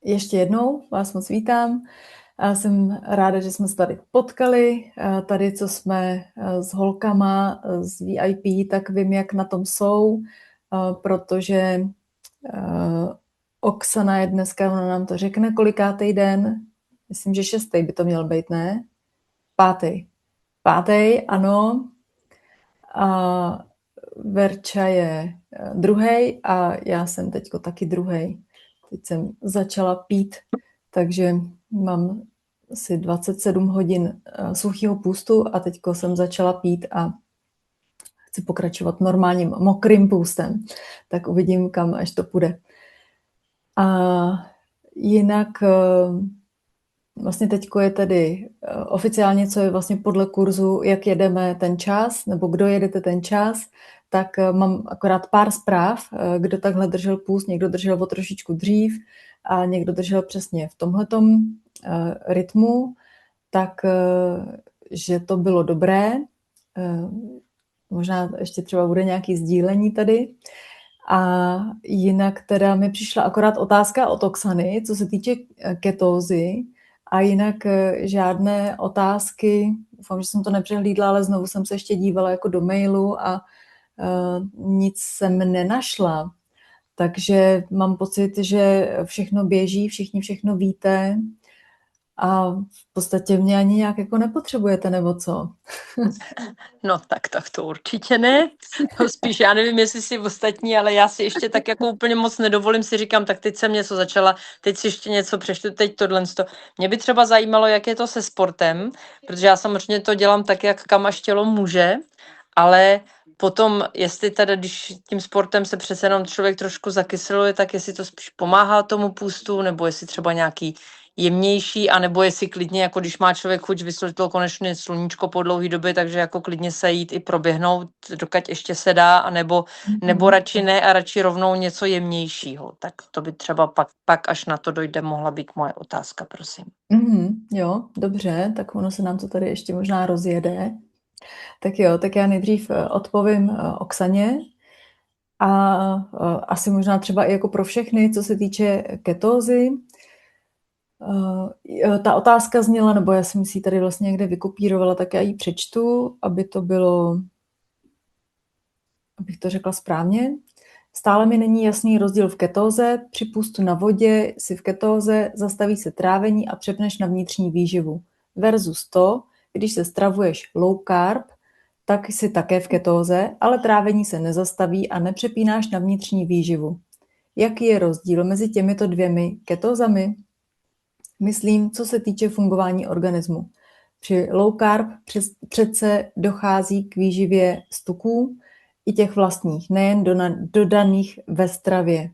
Ještě jednou vás moc vítám. Jsem ráda, že jsme se tady potkali. Tady, co jsme s holkama z VIP, tak vím, jak na tom jsou, protože Oksana je dneska, ona nám to řekne, kolikátej den. Myslím, že 6. by to měl být, ne? 5. 5. ano. A Verča je 2. a já jsem teďko taky 2. Teď jsem začala pít, takže mám asi 27 hodin suchého půstu a teďko jsem začala pít a chci pokračovat normálním mokrým půstem. Tak uvidím, kam až to půjde. A jinak vlastně teďko je tedy oficiálně, co je vlastně podle kurzu, jak jedeme ten čas, nebo kdo jedete ten čas, tak mám akorát pár zpráv, kdo takhle držel půst, někdo držel o trošičku dřív a někdo držel přesně v tomhletom rytmu, tak že to bylo dobré. Možná ještě třeba bude nějaké sdílení tady. A jinak teda mi přišla akorát otázka od Oksany, co se týče ketózy, a jinak žádné otázky, doufám, že jsem to nepřehlídla, ale znovu jsem se ještě dívala jako do mailu a nic jsem nenašla. Takže mám pocit, že všechno běží, všichni všechno víte a v podstatě mě ani nějak jako nepotřebujete, nebo co? No tak to určitě ne. No, spíš já nevím, jestli si ostatní, ale já si ještě tak jako úplně moc nedovolím, si říkám, tak teď jsem něco začala, teď si ještě něco přečtu, teď tohle. Mě by třeba zajímalo, jak je to se sportem, protože já samozřejmě to dělám tak, jak kam až tělo může, ale potom, jestli teda, když tím sportem se přece jenom člověk trošku zakyseluje, tak jestli to spíš pomáhá tomu půstu, nebo jestli třeba nějaký jemnější, anebo jestli klidně, jako když má člověk chuť, vysvětlilo konečně sluníčko po dlouhé době, takže jako klidně se jít i proběhnout, dokud ještě se dá, anebo nebo radši ne a radši rovnou něco jemnějšího. Tak to by třeba pak až na to dojde, mohla být moje otázka, prosím. Jo, dobře, tak ono se nám to tady ještě možná rozjede. Tak jo, tak já nejdřív odpovím Oksaně a asi možná třeba i jako pro všechny, co se týče ketózy. Ta otázka zněla, nebo já jsem si ji tady vlastně někde vykopírovala, tak já ji přečtu, aby to bylo, abych to řekla správně. Stále mi není jasný rozdíl v ketóze. Při půstu na vodě si v ketóze zastaví se trávení a přepneš na vnitřní výživu. Versus to, když se stravuješ low carb, tak jsi také v ketóze, ale trávení se nezastaví a nepřepínáš na vnitřní výživu. Jaký je rozdíl mezi těmito dvěmi ketózami? Myslím, co se týče fungování organismu. Při low carb přece dochází k výživě z tuků, i těch vlastních, nejen dodaných ve stravě.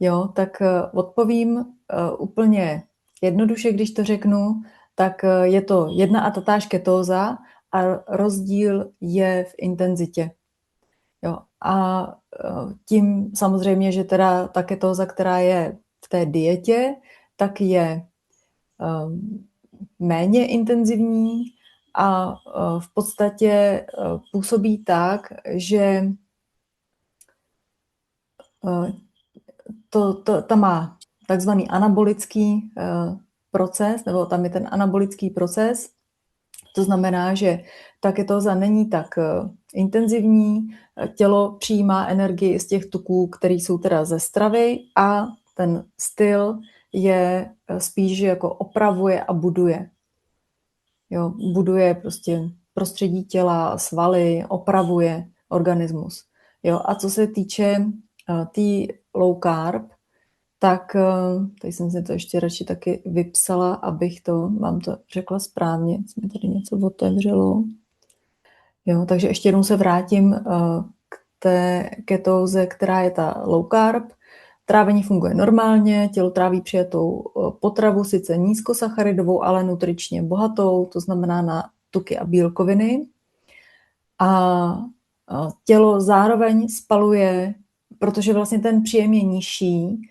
Jo, tak odpovím úplně jednoduše, když to řeknu, tak je to jedna a tatáž ketóza a rozdíl je v intenzitě. Jo, a tím samozřejmě, že teda ta ketóza, která je v té dietě, tak je méně intenzivní a v podstatě působí tak, že ta má takzvaný anabolický proces, nebo tam je ten anabolický proces. To znamená, že ta ketóza není tak intenzivní, tělo přijímá energii z těch tuků, které jsou teda ze stravy a ten styl je spíš jako opravuje a buduje. Jo, buduje prostě prostředí těla, svaly, opravuje organismus. Jo, a co se týče té low carb, tak tady jsem si to ještě radši taky vypsala, abych to, vám to řekla správně, jsme tady něco otevřelo. Jo, takže ještě jednou se vrátím k té ketóze, která je ta low carb. Trávení funguje normálně, tělo tráví přijatou potravu, sice nízkosacharidovou, ale nutričně bohatou, to znamená na tuky a bílkoviny. A tělo zároveň spaluje, protože vlastně ten příjem je nižší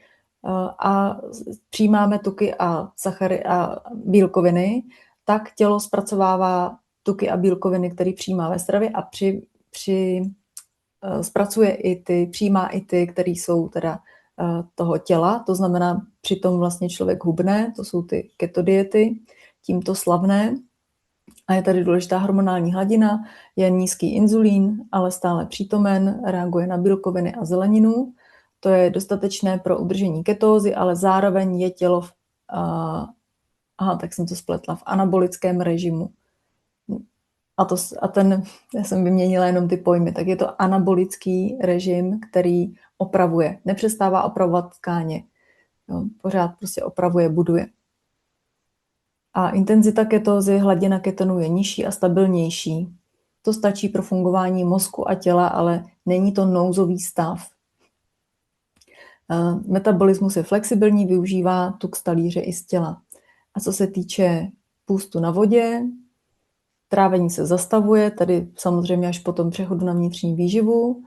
a přijímáme tuky a sachary a bílkoviny, tak tělo zpracovává tuky a bílkoviny, které přijímá ve stravě a přijímá i ty, které jsou teda toho těla, to znamená, přitom vlastně člověk hubne, to jsou ty ketodiety, tímto slavné. A je tady důležitá hormonální hladina, je nízký inzulín, ale stále přítomen, reaguje na bílkoviny a zeleninu. To je dostatečné pro udržení ketózy, ale zároveň je tělo tak jsem to spletla, v anabolickém režimu. Já jsem vyměnila jenom ty pojmy, tak je to anabolický režim, který opravuje, nepřestává opravovat tkáně. Jo, pořád prostě opravuje, buduje. A intenzita ketózy, hladina ketonů je nižší a stabilnější. To stačí pro fungování mozku a těla, ale není to nouzový stav. Metabolismus je flexibilní, využívá tuk z talíře i z těla. A co se týče půstu na vodě, trávení se zastavuje, tady samozřejmě až po tom přechodu na vnitřní výživu.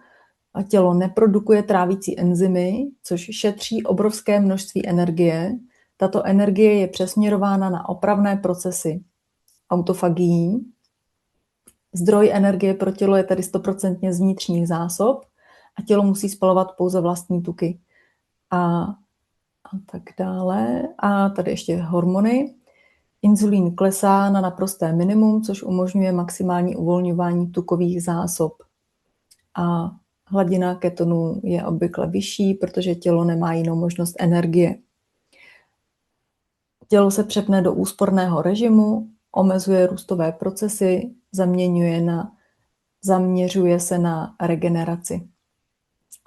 A tělo neprodukuje trávící enzymy, což šetří obrovské množství energie. Tato energie je přesměrována na opravné procesy autofagií. Zdroj energie pro tělo je tedy 100% z vnitřních zásob a tělo musí spalovat pouze vlastní tuky. A tak dále. A tady ještě hormony. Inzulín klesá na naprosté minimum, což umožňuje maximální uvolňování tukových zásob. A hladina ketonů je obvykle vyšší, protože tělo nemá jinou možnost energie. Tělo se přepne do úsporného režimu, omezuje růstové procesy, zaměřuje se na regeneraci,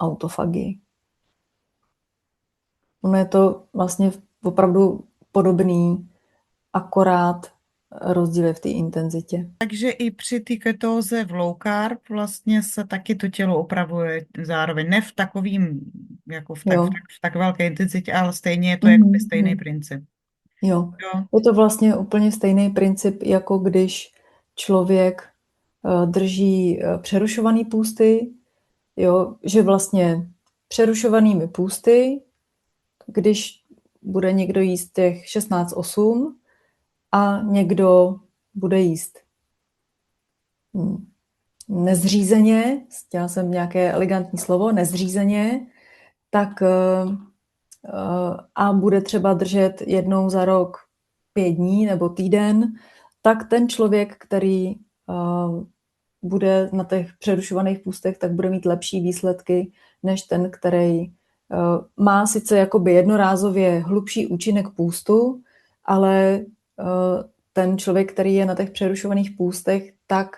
autofagii. Ono je to vlastně opravdu podobný, akorát rozdíl je v té intenzitě. Takže i při té ketóze v low carb vlastně se taky to tělo opravuje zároveň. Ne v takovým, jako v tak velké intenzitě, ale stejně je to jako stejný princip. Jo. Je to vlastně úplně stejný princip, jako když člověk drží přerušovaný půsty, jo, že vlastně přerušovanými půsty, když bude někdo jíst těch 16-8 a někdo bude jíst nezřízeně, chtěla jsem nějaké elegantní slovo, nezřízeně, tak a bude třeba držet jednou za rok 5 dní nebo týden, tak ten člověk, který bude na těch přerušovaných půstech, tak bude mít lepší výsledky, než ten, který má sice jakoby jednorázově hlubší účinek půstu, ale ten člověk, který je na těch přerušovaných půstech, tak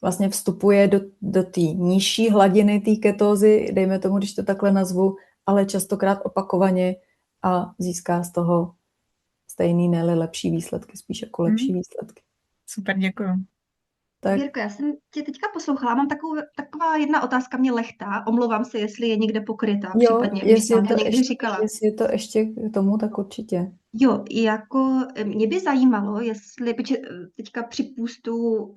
vlastně vstupuje do té nižší hladiny té ketózy, dejme tomu, když to takhle nazvu, ale častokrát opakovaně a získá z toho stejný, ne lepší výsledky, spíš jako lepší výsledky. Super, děkuji. Tak. Jirko, já jsem tě teďka poslouchala, mám taková jedna otázka mě lechtá, omlouvám se, jestli je někde pokrytá, případně, když jsem někdy říkala. Jestli je to ještě k tomu, tak určitě. Jo, jako mě by zajímalo, jestli teďka při půstu,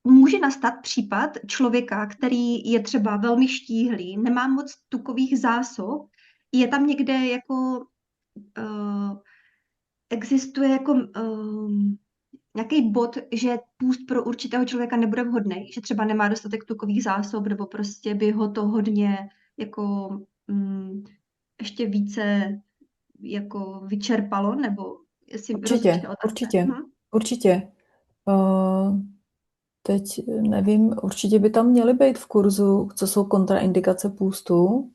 může nastat případ člověka, který je třeba velmi štíhlý, nemá moc tukových zásob, je tam někde jako, existuje jako nějaký bod, že půst pro určitého člověka nebude vhodný, že třeba nemá dostatek tukových zásob, nebo prostě by ho to hodně jako ještě více jako vyčerpalo, nebo jestli Určitě. Teď nevím, určitě by tam měly být v kurzu, co jsou kontraindikace půstu.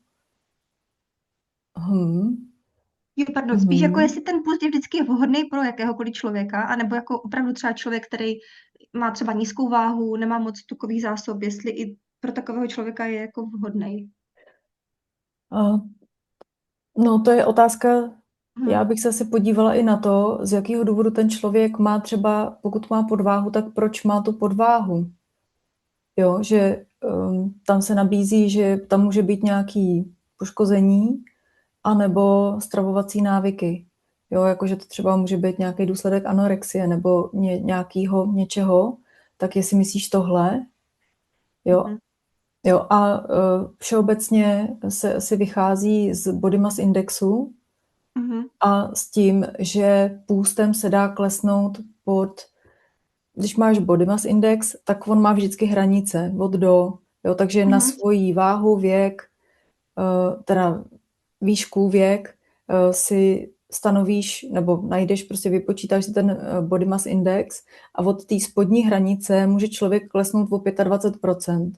Jo, pardon, spíš jako jestli ten půst je vždycky vhodný pro jakéhokoliv člověka, anebo jako opravdu třeba člověk, který má třeba nízkou váhu, nemá moc tukových zásob, jestli i pro takového člověka je jako vhodný. No, to je otázka. Já bych se asi podívala i na to, z jakého důvodu ten člověk má třeba, pokud má podváhu, tak proč má tu podváhu. Jo, že tam se nabízí, že tam může být nějaký poškození, anebo stravovací návyky. Jo, jakože to třeba může být nějaký důsledek anorexie nebo nějakého něčeho, tak jestli myslíš tohle, jo. Jo, a všeobecně se vychází z body mass indexu a s tím, že půstem se dá klesnout když máš body mass index, tak on má vždycky hranice od do, Jo, takže na svoji váhu, věk, teda výšku, věk si stanovíš nebo najdeš, prostě vypočítáš si ten body mass index a od té spodní hranice může člověk klesnout o 25%.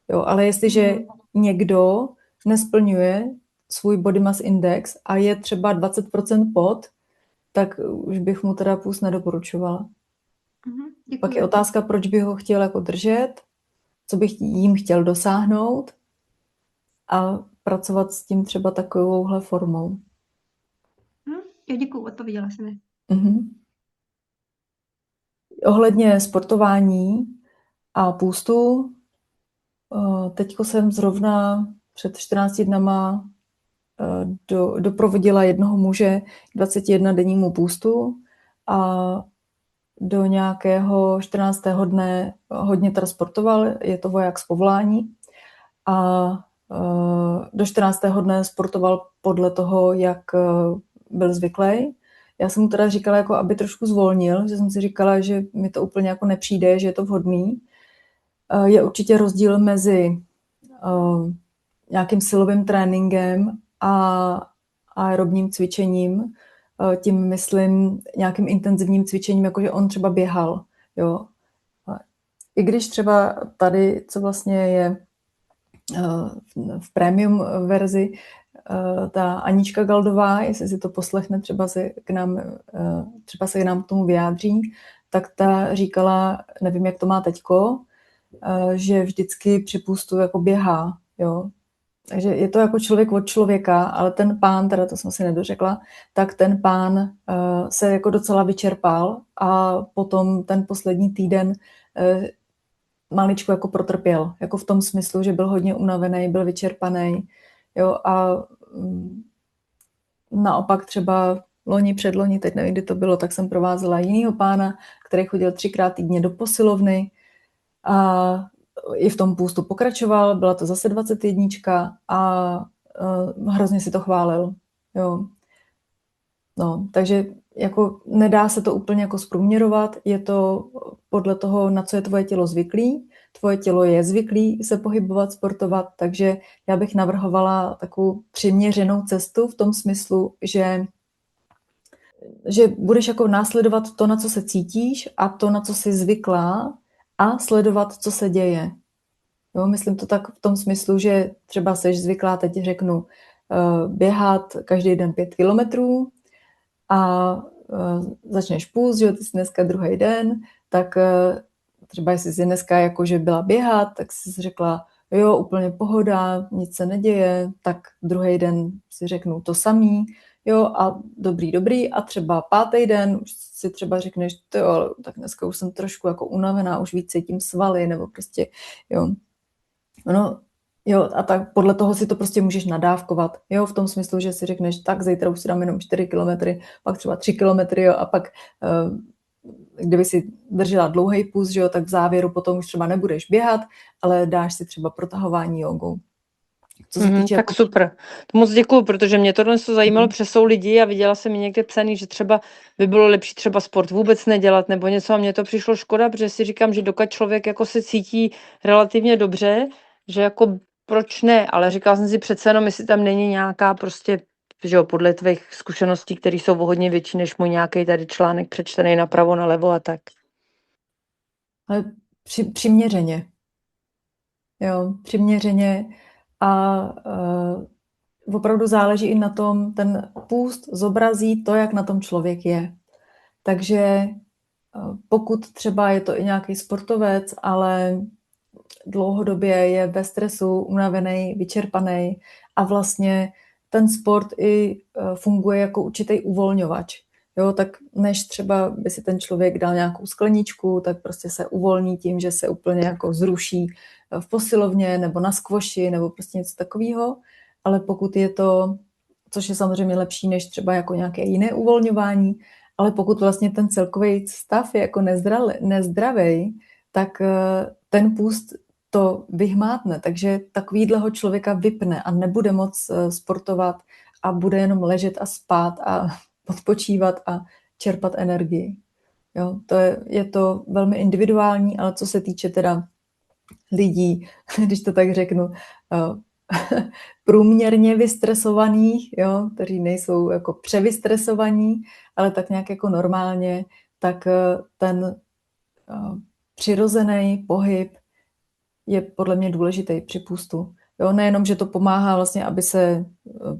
Jo, ale jestliže někdo nesplňuje svůj body mass index a je třeba 20% pod, tak už bych mu teda půst nedoporučovala. Děkuji. Pak je otázka, proč bych ho chtěl jako držet, co bych jim chtěl dosáhnout a pracovat s tím třeba takovouhle formou. Jo, děkuji, odpověděla jsem mi. Ohledně sportování a půstu, teďko jsem zrovna před 14 dnama doprovodila jednoho muže 21-dennímu půstu a do nějakého 14. dne hodně teda sportoval, je to voják z povolání a do 14. dne sportoval podle toho, jak byl zvyklý. Já jsem mu teda říkala, jako aby trošku zvolnil, že jsem si říkala, že mi to úplně jako nepřijde, že je to vhodný. Je určitě rozdíl mezi nějakým silovým tréninkem a aerobním cvičením. Tím myslím nějakým intenzivním cvičením, jakože on třeba běhal. Jo. I když třeba tady, co vlastně je v premium verzi, ta Anička Galdová, jestli si to poslechne, třeba se k nám k tomu vyjádří, tak ta říkala, nevím, jak to má teďko, že vždycky při půstu jako běhá, jo. Takže je to jako člověk od člověka, ale ten pán, teda to jsem si nedořekla, tak ten pán se jako docela vyčerpal a potom ten poslední týden maličko jako protrpěl, jako v tom smyslu, že byl hodně unavený, byl vyčerpaný, jo, a naopak třeba předloni, teď nevím, kdy to bylo, tak jsem provázela jinýho pána, který chodil 3krát týdně do posilovny a i v tom půstu pokračoval, byla to zase 21 a hrozně si to chválil. Jo. No, takže jako nedá se to úplně jako zprůměrovat, je to podle toho, na co je tvoje tělo zvyklý. Tvoje tělo je zvyklý se pohybovat, sportovat, takže já bych navrhovala takovou přiměřenou cestu v tom smyslu, že budeš jako následovat to, na co se cítíš a to, na co jsi zvyklá a sledovat, co se děje. Jo, myslím to tak v tom smyslu, že třeba seš zvyklá, teď řeknu, běhat každý den 5 kilometrů a začneš půst, že ty jsi dneska druhý den, tak třeba jestli jsi dneska jakože byla běhat, tak jsi řekla, jo, úplně pohoda, nic se neděje, tak druhý den si řeknu to samý, jo, a dobrý, a třeba 5. den už si třeba řekneš, jo, tak dneska už jsem trošku jako unavená, už víc cítím svaly, nebo prostě, jo. No, jo, a tak podle toho si to prostě můžeš nadávkovat, jo, v tom smyslu, že si řekneš, tak zítra už si dám jenom 4 kilometry, pak třeba 3 kilometry, jo, a pak kdyby si držela dlouhý půst, jo, tak v závěru potom už třeba nebudeš běhat, ale dáš si třeba protahování jogou. Co se týče tak super. To moc děkuju, protože mě tohle zajímalo, protože jsou lidi a viděla jsem mi někde psaný, že třeba by bylo lepší třeba sport vůbec nedělat nebo něco a mně to přišlo škoda, protože si říkám, že dokud člověk jako se cítí relativně dobře, že jako proč ne, ale říkala jsem si přece jenom, jestli tam není nějaká prostě, že jo, podle tvých zkušeností, které jsou o hodně větší než můj nějaký tady článek přečtený napravo, nalevo a tak. Ale přiměřeně. Jo, přiměřeně a opravdu záleží i na tom, ten půst zobrazí to, jak na tom člověk je. Takže pokud třeba je to i nějaký sportovec, ale dlouhodobě je ve stresu, unavený, vyčerpaný a vlastně ten sport i funguje jako určitý uvolňovač. Jo, tak než třeba by si ten člověk dal nějakou skleničku, tak prostě se uvolní tím, že se úplně jako zruší v posilovně nebo na skvoši nebo prostě něco takového. Ale pokud je to, což je samozřejmě lepší než třeba jako nějaké jiné uvolňování, ale pokud vlastně ten celkový stav je jako nezdravý, tak ten půst to vyhmátne, takže takovýhleho člověka vypne a nebude moc sportovat a bude jenom ležet a spát a odpočívat a čerpat energii. Jo, je to velmi individuální, ale co se týče teda lidí, když to tak řeknu, průměrně vystresovaných, jo, kteří nejsou jako převystresovaní, ale tak nějak jako normálně, tak ten přirozený pohyb je podle mě důležitý při půstu. Jo, nejenom, že to pomáhá vlastně, aby se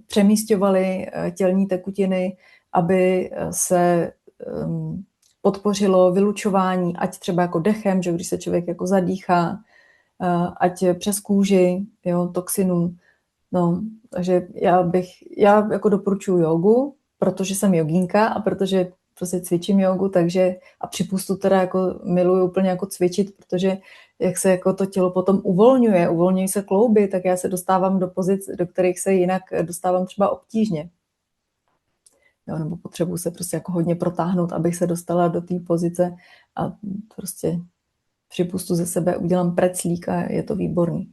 přemísťovaly tělní tekutiny, aby se podpořilo vylučování, ať třeba jako dechem, že když se člověk jako zadýchá, ať přes kůži, jo, toxinů. No, takže já jako doporučuji jogu, protože jsem jogínka a protože prostě cvičím jogu, takže a při pustu teda jako miluju úplně jako cvičit, protože jak se jako to tělo potom uvolňují se klouby, tak já se dostávám do pozic, do kterých se jinak dostávám třeba obtížně. Jo, nebo potřebuji se prostě jako hodně protáhnout, abych se dostala do té pozice a prostě při pustu ze sebe udělám preclík a je to výborný.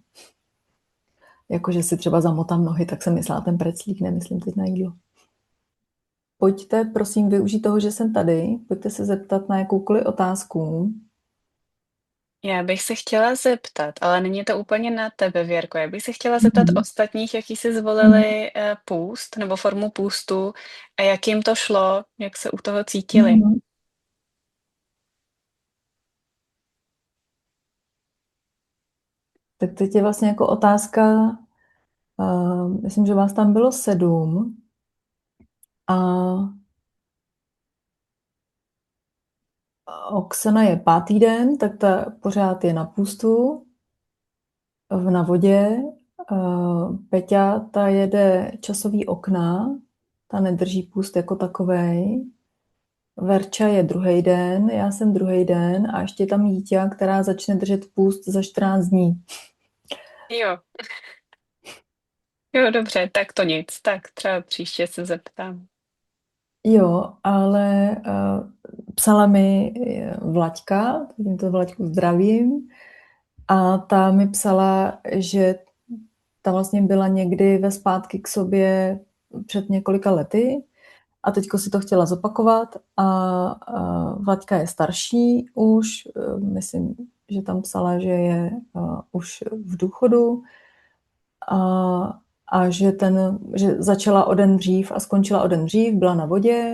Jakože si třeba zamotám nohy, tak jsem myslela ten preclík, nemyslím teď na jídlo. Pojďte, prosím, využít toho, že jsem tady. Pojďte se zeptat na jakoukoliv otázku. Já bych se chtěla zeptat, ale není to úplně na tebe, Věrko. Já bych se chtěla zeptat ostatních, jaký si zvolili půst nebo formu půstu a jak jim to šlo, jak se u toho cítili. Tak teď je vlastně jako otázka, myslím, že vás tam bylo 7 a Oksana je 5. den, tak ta pořád je na půstu, na vodě. Peťa, ta jede časový okna, ta nedrží půst jako takovej. Verča je 2. den, já jsem 2. den a ještě tam Jíťa, která začne držet půst za 14 dní. Jo. Jo, dobře, tak to nic. Tak třeba příště se zeptám. Jo, ale psala mi Vlaďka, tímto Vlaďku zdravím, a ta mi psala, že ta vlastně byla někdy ve zpátky k sobě před několika lety a teďko si to chtěla zopakovat a Vlaďka je starší už, myslím, že tam psala, že je už v důchodu a že začala o den dřív a skončila o den dřív, byla na vodě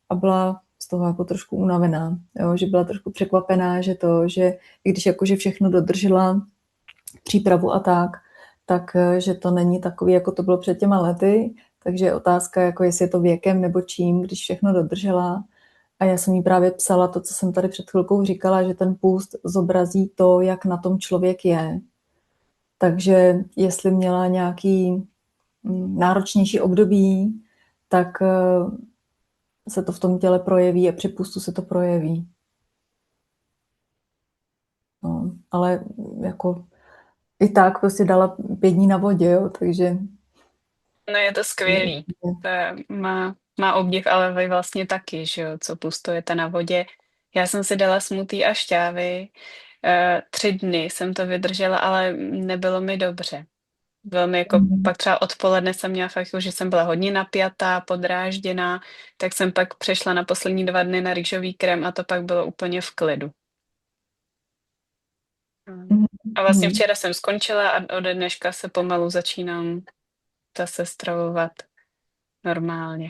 a byla z toho jako trošku unavená, jo, že byla trošku překvapená, že i když jakože všechno dodržela, přípravu a tak, že to není takový, jako to bylo před těma lety, takže je otázka, jako jestli je to věkem nebo čím, když všechno dodržela. A já jsem jí právě psala to, co jsem tady před chvilkou říkala, že ten půst zobrazí to, jak na tom člověk je. Takže jestli měla nějaký náročnější období, tak se to v tom těle projeví a při pustu se to projeví. No, ale jako i tak prostě dala 5 dní na vodě, jo, takže... No je to skvělý. To má obdiv, ale vy vlastně taky, že jo, co pustujete na vodě. Já jsem si dala smutí a šťávy. 3 dny jsem to vydržela, ale nebylo mi dobře. Velmi jako pak třeba odpoledne jsem měla fakt, že jsem byla hodně napjatá, podrážděná, tak jsem pak přešla na poslední 2 dny na rýžový krém a to pak bylo úplně v klidu. A vlastně včera jsem skončila a ode dneška se pomalu začínám zase stravovat normálně.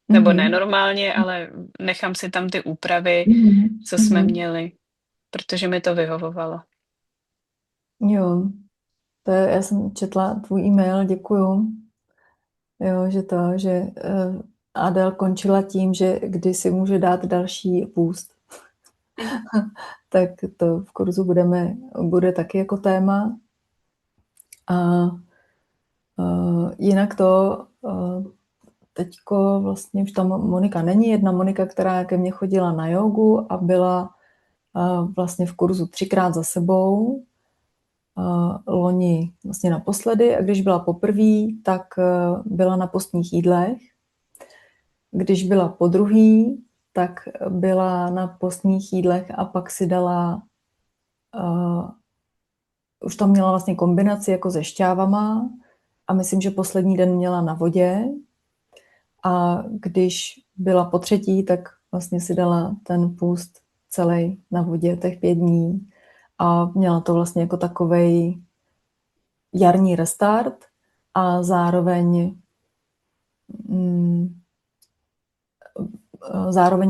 Nebo nenormálně, ale nechám si tam ty úpravy, co jsme měli, protože mi to vyhovovalo. Jo, já jsem četla tvůj e-mail, děkuju. Jo, že Adel končila tím, že kdy si může dát další půst. Tak to v kurzu bude taky jako téma. A jinak teďko vlastně už tam Monika není. Jedna Monika, která ke mně chodila na jogu a byla vlastně v kurzu 3krát za sebou. Loni vlastně naposledy a když byla poprvé, tak byla na postních jídlech. Když byla podruhý, tak byla na postních jídlech a pak si dala, už tam měla vlastně kombinaci jako se šťávama a myslím, že poslední den měla na vodě a když byla po 3., tak vlastně si dala ten půst celý na vodě, těch 5 dní a měla to vlastně jako takovej jarní restart a zároveň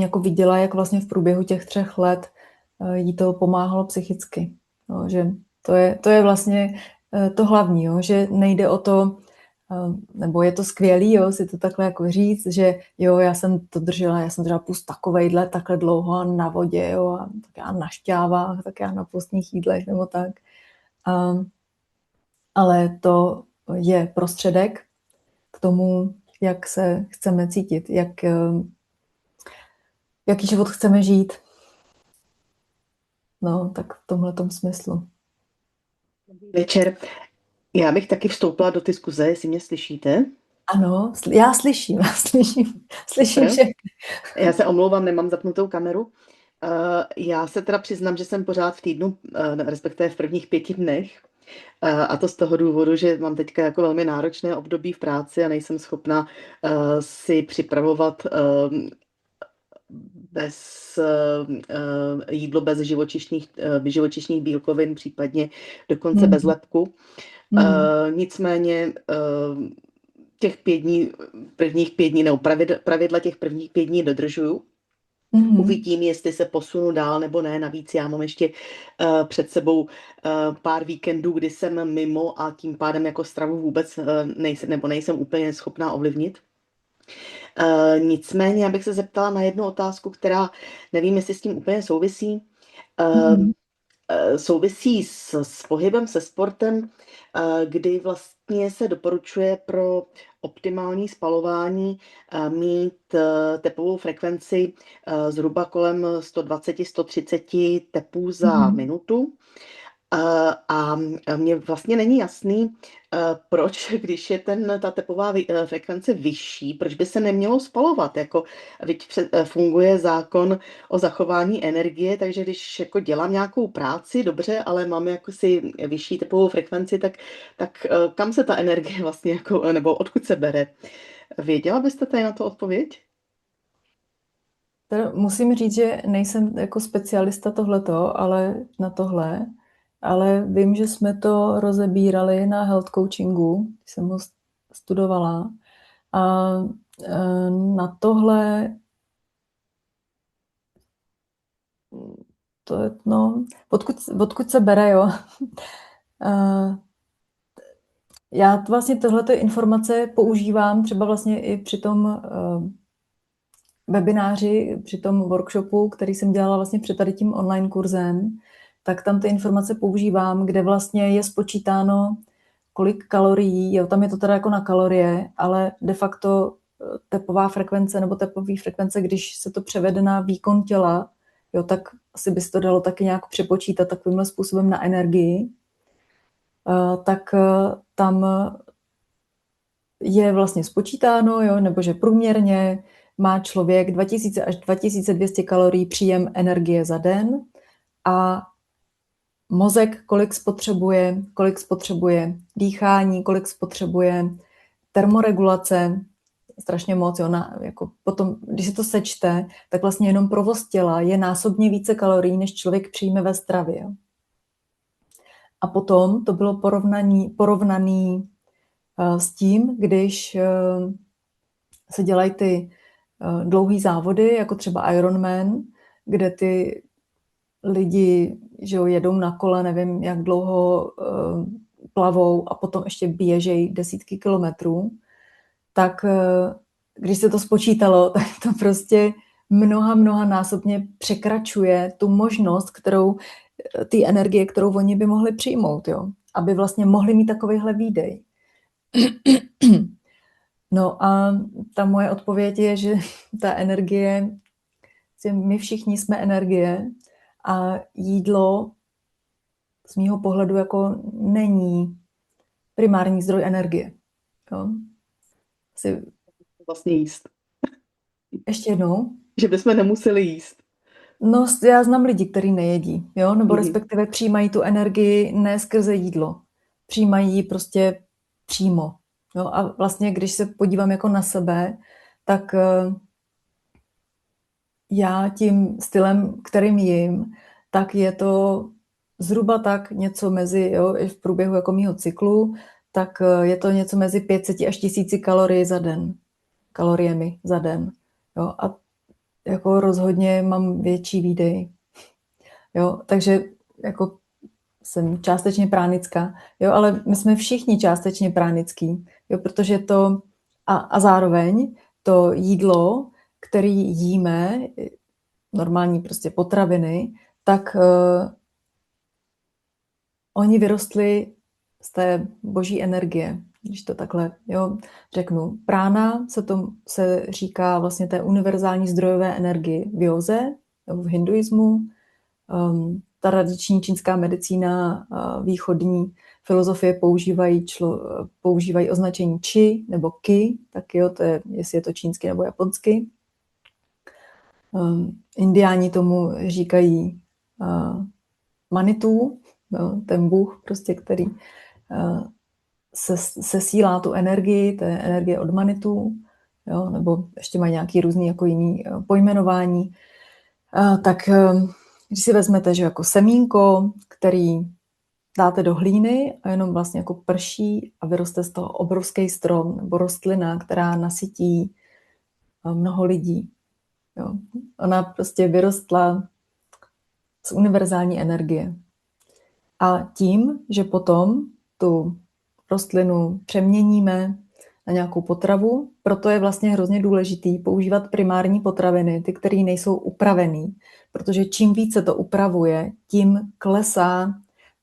jako viděla, jak vlastně v průběhu těch 3 let jí to pomáhalo psychicky. No, že to je vlastně to hlavní, jo, že nejde o to, nebo je to skvělý, jo, si to takhle jako říct, že jo, já jsem držela půst takovejhle, takhle dlouho a na vodě, jo, a tak já na šťávách, tak já na postních jídlech, nebo tak. Ale to je prostředek k tomu, jak se chceme cítit, jaký život chceme žít. No, tak v tomhletom smyslu. Večer. Já bych taky vstoupila do diskuze, jestli mě slyšíte. Ano, já slyším všechny. Já se omlouvám, nemám zapnutou kameru. Já se teda přiznám, že jsem pořád v týdnu, respektive v prvních 5 dnech. A to z toho důvodu, že mám teďka jako velmi náročné období v práci a nejsem schopna si připravovat jídlo bez živočišných bílkovin, případně dokonce bez lepku. Nicméně těch 5 dní, prvních 5 dní, nebo pravidla těch prvních 5 dní dodržuju. Uvidím, jestli se posunu dál nebo ne. Navíc já mám ještě před sebou pár víkendů, kdy jsem mimo a tím pádem jako stravu vůbec nejsem úplně schopná ovlivnit. Nicméně já bych se zeptala na jednu otázku, která nevím, jestli s tím úplně souvisí. Souvisí s pohybem, se sportem, kdy vlastně se doporučuje pro optimální spalování mít tepovou frekvenci zhruba kolem 120-130 tepů za minutu. A mně vlastně není jasný, proč, když je ta tepová frekvence vyšší, proč by se nemělo spalovat. Jako, funguje zákon o zachování energie, takže když jako dělám nějakou práci, dobře, ale mám jako si vyšší tepovou frekvenci, tak kam se ta energie vlastně, jako, nebo odkud se bere? Věděla byste tady na to odpověď? Musím říct, že nejsem jako specialista tohleto, ale na tohle, ale vím, že jsme to rozebírali na health coachingu, jsem ho studovala. A na tohle to je, no, odkud se bere, jo. Já vlastně tohleto informace používám třeba vlastně i při tom webináři, při tom workshopu, který jsem dělala vlastně před tady tím online kurzem, tak tam ty informace používám, kde vlastně je spočítáno, kolik kalorií, jo, tam je to teda jako na kalorie, ale de facto tepová frekvence nebo tepový frekvence, když se to převede na výkon těla, jo, tak asi by se to dalo taky nějak přepočítat takovýmhle způsobem na energii, tak tam je vlastně spočítáno, jo, nebo že průměrně má člověk 2000 až 2200 kalorií příjem energie za den a mozek kolik spotřebuje dýchání, kolik spotřebuje termoregulace, strašně moc. Jo, jako potom, když se to sečte, tak vlastně jenom provoz těla je násobně více kalorií, než člověk přijme ve stravě. Jo. A potom to bylo porovnaný s tím, když se dělají ty dlouhý závody, jako třeba Ironman, kde ty lidi, že jo, jedou na kole, nevím, jak dlouho plavou a potom ještě běžejí desítky kilometrů, tak když se to spočítalo, tak to prostě mnoha násobně překračuje tu možnost, ty energie, kterou oni by mohli přijmout, jo, aby vlastně mohli mít takovýhle výdej. No a ta moje odpověď je, že ta energie, my všichni jsme energie a jídlo z mýho pohledu jako není primární zdroj energie. Jo? Vlastně jíst. Ještě jednou? Že bychom nemuseli jíst. No, já znám lidi, kteří nejedí, jo? Nebo respektive přijímají tu energii ne skrze jídlo. Přijímají ji prostě přímo. Jo? A vlastně, když se podívám jako na sebe, tak já tím stylem, kterým jím, tak je to zhruba tak něco mezi, jo, i v průběhu jako mýho cyklu, tak je to něco mezi 500 až 1000 kaloriemi za den. Jo, a jako rozhodně mám větší výdej. Jo, takže jako jsem částečně pránická, jo, ale my jsme všichni částečně pránický, jo, protože to a zároveň to jídlo, který jíme, normální prostě potraviny, tak oni vyrostli z té boží energie, když to takhle řeknu. Prána se říká vlastně té univerzální zdrojové energii v józe, v hinduismu. Tradiční čínská medicína, východní filozofie používají označení chi nebo ki, tak jo, to je, jestli je to čínsky nebo japonsky. Indiáni tomu říkají Manitou, ten bůh, prostě, který sesílá tu energii, to je energie od Manitou, jo, nebo ještě mají nějaký různý jako jiný pojmenování. Tak když si vezmete, že jako semínko, který dáte do hlíny a jenom vlastně jako prší a vyroste z toho obrovský strom nebo rostlina, která nasytí mnoho lidí. Jo. Ona prostě vyrostla z univerzální energie. A tím, že potom tu rostlinu přeměníme na nějakou potravu, proto je vlastně hrozně důležitý používat primární potraviny, ty, které nejsou upravený, protože čím více to upravuje, tím klesá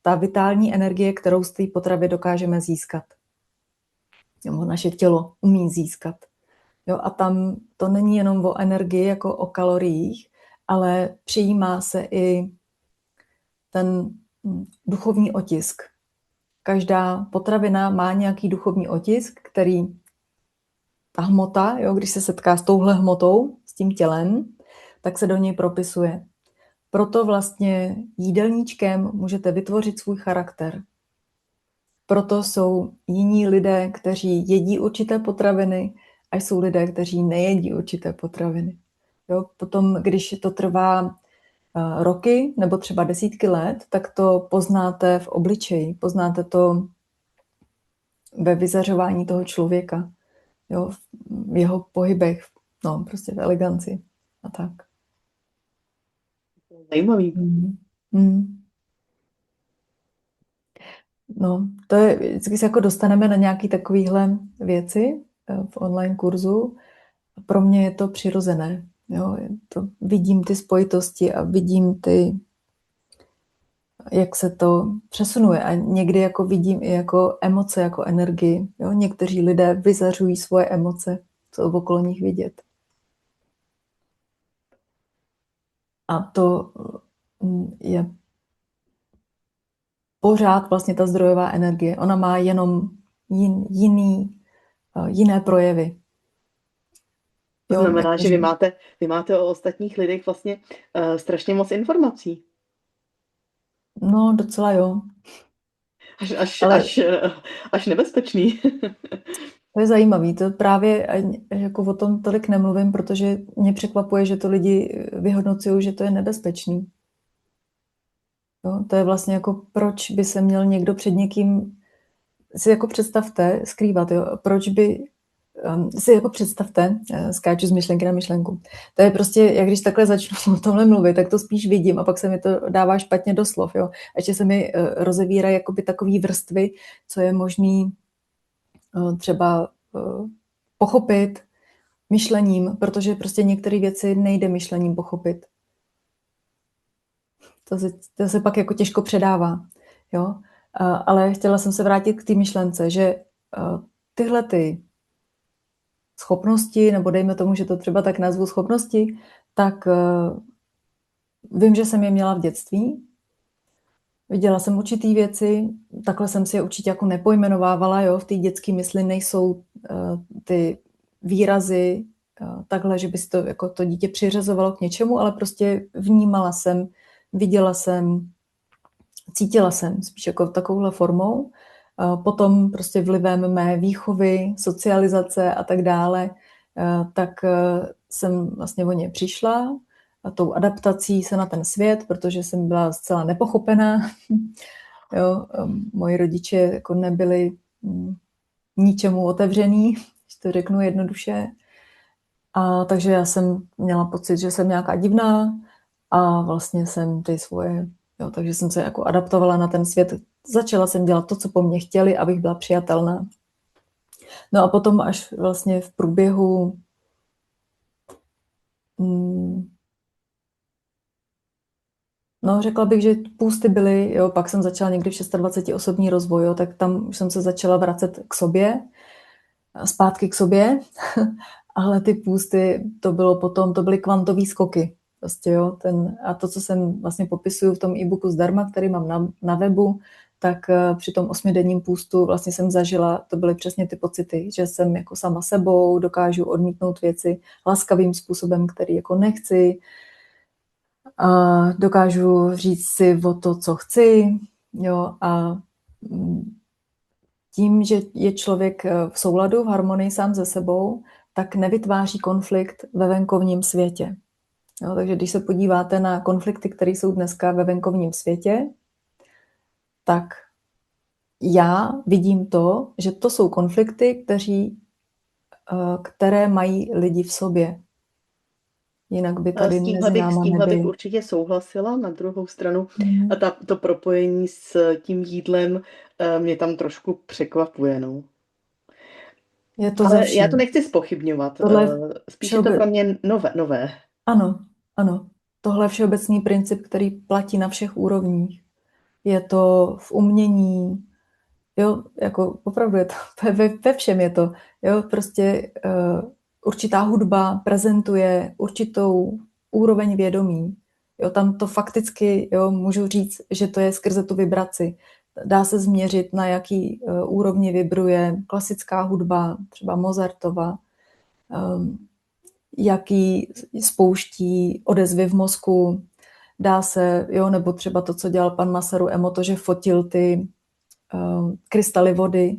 ta vitální energie, kterou z té potravy dokážeme získat. Jo, naše tělo umí získat. Jo, a tam to není jenom o energii, jako o kaloriích, ale přijímá se i ten duchovní otisk. Každá potravina má nějaký duchovní otisk, který ta hmota, jo, když se setká s touhle hmotou, s tím tělem, tak se do něj propisuje. Proto vlastně jídelníčkem můžete vytvořit svůj charakter. Proto jsou jiní lidé, kteří jedí určité potraviny a jsou lidé, kteří nejedí určité potraviny. Jo, potom, když to trvá roky nebo třeba desítky let, tak to poznáte v obličeji, poznáte to ve vyzařování toho člověka, jo, v jeho pohybech, no, prostě v eleganci a tak. Zajímavý. No, to je, vždycky se jako dostaneme na nějaké takovéhle věci v online kurzu. Pro mě je to přirozené. Jo, vidím ty spojitosti a vidím jak se to přesunuje. A někdy jako vidím i jako emoce, jako energii. Jo? Někteří lidé vyzařují svoje emoce, co okolo nich vidět. A to je pořád vlastně ta zdrojová energie. Ona má jenom jiné projevy. To znamená, že vy máte o ostatních lidech vlastně strašně moc informací. No, docela jo. Až nebezpečný. To je zajímavý, to právě jako o tom tolik nemluvím, protože mě překvapuje, že to lidi vyhodnocují, že to je nebezpečný. Jo, to je vlastně jako, proč by se měl někdo před někým, si jako představte, skrývat, jo, proč by si jako představte, skáču z myšlenky na myšlenku. To je prostě, jak když takhle začnu o tomhle mluvit, tak to spíš vidím a pak se mi to dává špatně do slov. Jo. A ještě se mi rozevírají jakoby takový vrstvy, co je možný třeba pochopit myšlením, protože prostě některé věci nejde myšlením pochopit. To se pak jako těžko předává. Jo. Ale chtěla jsem se vrátit k té myšlence, že tyhle ty schopnosti, nebo dejme tomu, že to třeba tak nazvu schopnosti, tak vím, že jsem je měla v dětství. Viděla jsem určitý věci, takhle jsem si je určitě jako nepojmenovávala, jo, v té dětské mysli nejsou ty výrazy takhle, že by si to, jako to dítě přiřazovalo k něčemu, ale prostě vnímala jsem, viděla jsem, cítila jsem spíš jako takovouhle formou. Potom prostě vlivem mé výchovy, socializace a tak dále, tak jsem vlastně o ně přišla tou adaptací se na ten svět, protože jsem byla zcela nepochopená. Jo, moji rodiče jako nebyli ničemu otevřený, když to řeknu jednoduše. A takže já jsem měla pocit, že jsem nějaká divná a vlastně jsem ty svoje, jo, takže jsem se jako adaptovala na ten svět. Začala jsem dělat to, co po mně chtěli, abych byla přijatelná. No a potom až vlastně v průběhu no, řekla bych, že půsty byly, jo, pak jsem začala někdy v 26 osobní rozvoj, jo, tak tam už jsem se začala vracet k sobě, zpátky k sobě, ale ty půsty, to bylo potom, to byly kvantový skoky. Prostě, jo, a to, co jsem vlastně popisuju v tom e-booku zdarma, který mám na webu, tak při tom 8denním půstu vlastně jsem zažila, to byly přesně ty pocity, že jsem jako sama sebou, dokážu odmítnout věci laskavým způsobem, který jako nechci, a dokážu říct si o to, co chci, jo, a tím, že je člověk v souladu, v harmonii sám se sebou, tak nevytváří konflikt ve venkovním světě. Jo, takže když se podíváte na konflikty, které jsou dneska ve venkovním světě, tak já vidím to, že to jsou konflikty, které mají lidi v sobě. Jinak by tady S mezi náma tímhle bych nebyly. určitě souhlasila. Na druhou stranu a to propojení s tím jídlem mě tam trošku překvapuje. No. Je to Ale já to nechci zpochybňovat. Spíš je to pro mě nové. Ano. Tohle je všeobecný princip, který platí na všech úrovních. Je to v umění, jo, jako opravdu je to ve všem je to. Jo, prostě určitá hudba prezentuje určitou úroveň vědomí. Jo, tam to fakticky, jo, můžu říct, že to je skrze tu vibraci. Dá se změřit, na jaký úrovni vibruje klasická hudba, třeba Mozartova, jaký spouští odezvy v mozku. Dá se, jo, nebo třeba to, co dělal pan Masaru Emoto, že fotil ty krystaly vody,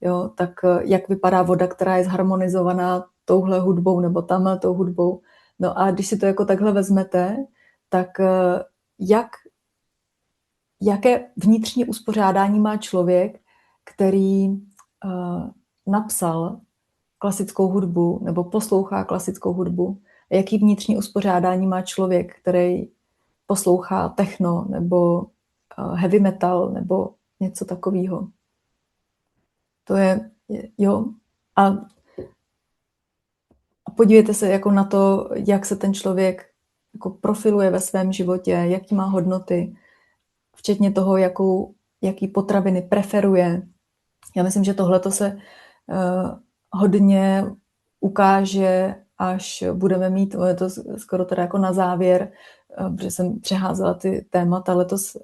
jo, tak jak vypadá voda, která je zharmonizovaná touhle hudbou nebo tamhletou hudbou. No a když si to jako takhle vezmete, tak jaké vnitřní uspořádání má člověk, který napsal klasickou hudbu nebo poslouchá klasickou hudbu, a jaký vnitřní uspořádání má člověk, který poslouchá techno nebo heavy metal nebo něco takového. To je, jo, a podívejte se jako na to, jak se ten člověk jako profiluje ve svém životě, jaký má hodnoty, včetně toho, jaký potraviny preferuje. Já myslím, že tohleto se hodně ukáže, až budeme mít, je to skoro teda jako na závěr, protože jsem přeházela ty témata letos,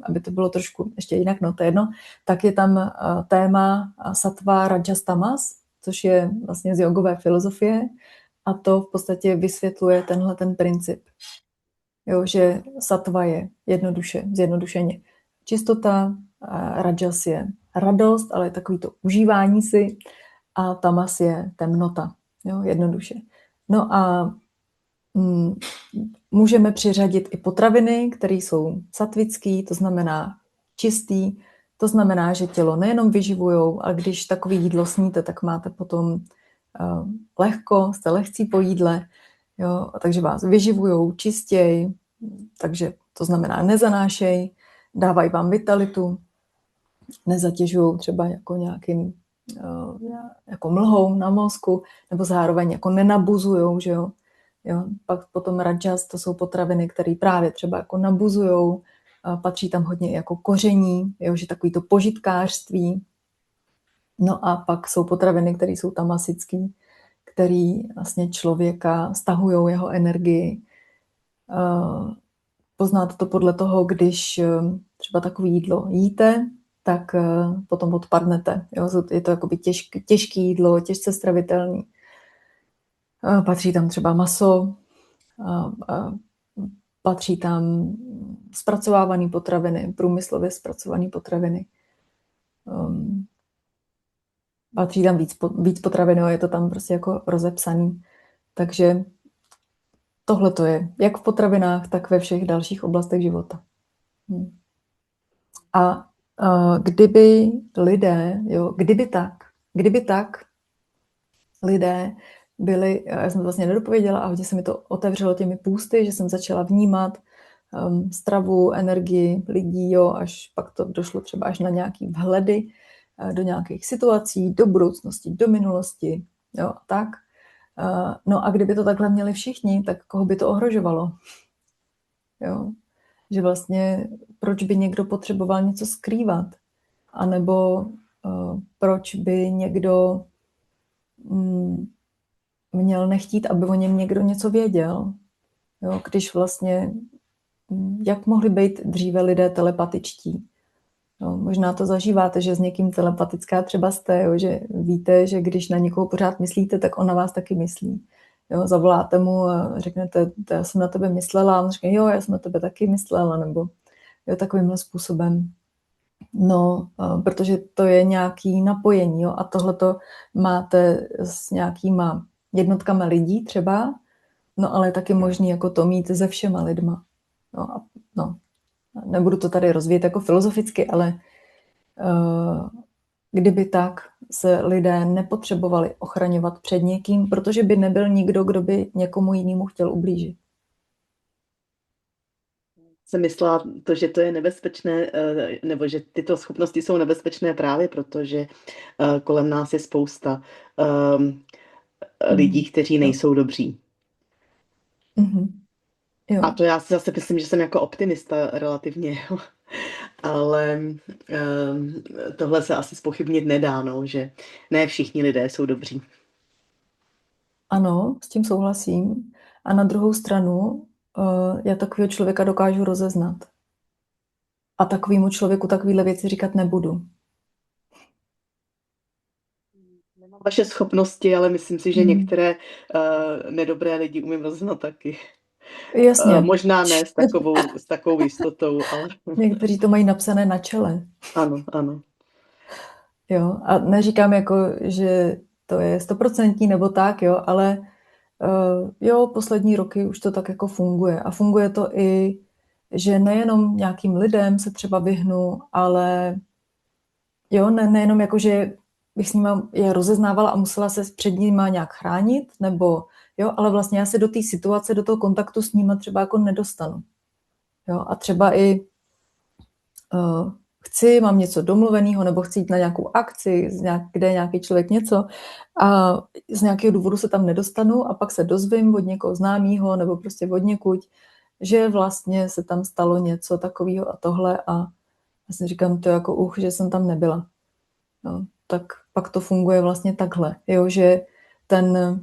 aby to bylo trošku ještě jinak, no to je jedno, tak je tam téma sattva, rajas, tamas, což je vlastně z jogové filozofie, a to v podstatě vysvětluje tenhle ten princip. Jo, že sattva je zjednodušeně čistota, rajas je radost, ale je takový to užívání si, a tamas je temnota, jo, jednoduše. No a můžeme přiřadit i potraviny, které jsou satvický, to znamená čistý, to znamená, že tělo nejenom vyživujou, ale když takové jídlo sníte, tak máte potom lehko, jste lehcí po jídle, jo, takže vás vyživujou čistěji, takže to znamená nezanášej, dávají vám vitalitu, nezatěžují třeba jako nějakým jako mlhou na mozku, nebo zároveň jako nenabuzujou, že jo. Jo, pak potom rajas, to jsou potraviny, které právě třeba jako nabuzujou, patří tam hodně jako koření, jo, že takový to požitkářství. No a pak jsou potraviny, které jsou tamasický, které vlastně člověka stahujou jeho energii. Poznáte to podle toho, když třeba takové jídlo jíte, tak potom odpadnete. Jo? Je to jakoby těžké jídlo, těžce stravitelný. Patří tam třeba maso, patří tam zpracovávané potraviny, průmyslově zpracované potraviny. Patří tam víc potravin, je to tam prostě jako rozepsaný. Takže tohle to je, jak v potravinách, tak ve všech dalších oblastech života. A kdyby lidé, jo, kdyby tak lidé byli, já jsem to vlastně nedopověděla a hodně se mi to otevřelo těmi půsty, že jsem začala vnímat stravu, energii lidí, jo, až pak to došlo třeba až na nějaký vhledy do nějakých situací, do budoucnosti, do minulosti, jo, tak. No a kdyby to takhle měli všichni, tak koho by to ohrožovalo? Jo. Že vlastně proč by někdo potřeboval něco skrývat? A nebo proč by někdo měl nechtít, aby o něm někdo něco věděl? Jo, když vlastně, jak mohli být dříve lidé telepatičtí? Jo, možná to zažíváte, že s někým telepatická třeba jste, jo, že víte, že když na někoho pořád myslíte, tak on na vás taky myslí. Jo, zavoláte mu a řeknete, já jsem na tebe myslela, a on řekne, jo, já jsem na tebe taky myslela, nebo jo, takovýmhle způsobem. No, protože to je nějaký napojení, jo, a tohleto máte s nějakýma jednotkama lidí třeba, no ale je taky možný jako to mít se všema lidma. No, nebudu to tady rozvíjet jako filozoficky, ale kdyby tak se lidé nepotřebovali ochraňovat před někým, protože by nebyl nikdo, kdo by někomu jinému chtěl ublížit. Jsem myslela to, že to je nebezpečné, nebo že tyto schopnosti jsou nebezpečné právě proto, že kolem nás je spousta lidí, kteří nejsou dobří. Jo. A to já si zase myslím, že jsem jako optimista relativně, ale tohle se asi zpochybnit nedá, no, že ne všichni lidé jsou dobří. Ano, s tím souhlasím. A na druhou stranu já takového člověka dokážu rozeznat. A takovému člověku takovéhle věci říkat nebudu. Nemám vaše schopnosti, ale myslím si, že některé nedobré lidi umím rozeznat taky. Jasně. Možná ne s takovou jistotou, ale... Někteří to mají napsané na čele. Ano. Jo, a neříkám jako, že to je 100% nebo tak, jo, ale jo, poslední roky už to tak jako funguje. A funguje to i, že nejenom nějakým lidem se třeba vyhnu, ale jo, nejenom jako, že bych s nima je rozeznávala a musela se před nima nějak chránit, nebo jo, ale vlastně já se do té situace, do toho kontaktu s nima třeba jako nedostanu. Jo, a třeba i mám něco domluveného, nebo chci jít na nějakou akci, kde je nějaký člověk něco a z nějakého důvodu se tam nedostanu a pak se dozvím od někoho známého nebo prostě od někud, že vlastně se tam stalo něco takového a tohle a já si říkám, to jako že jsem tam nebyla. No, tak pak to funguje vlastně takhle, jo, že ten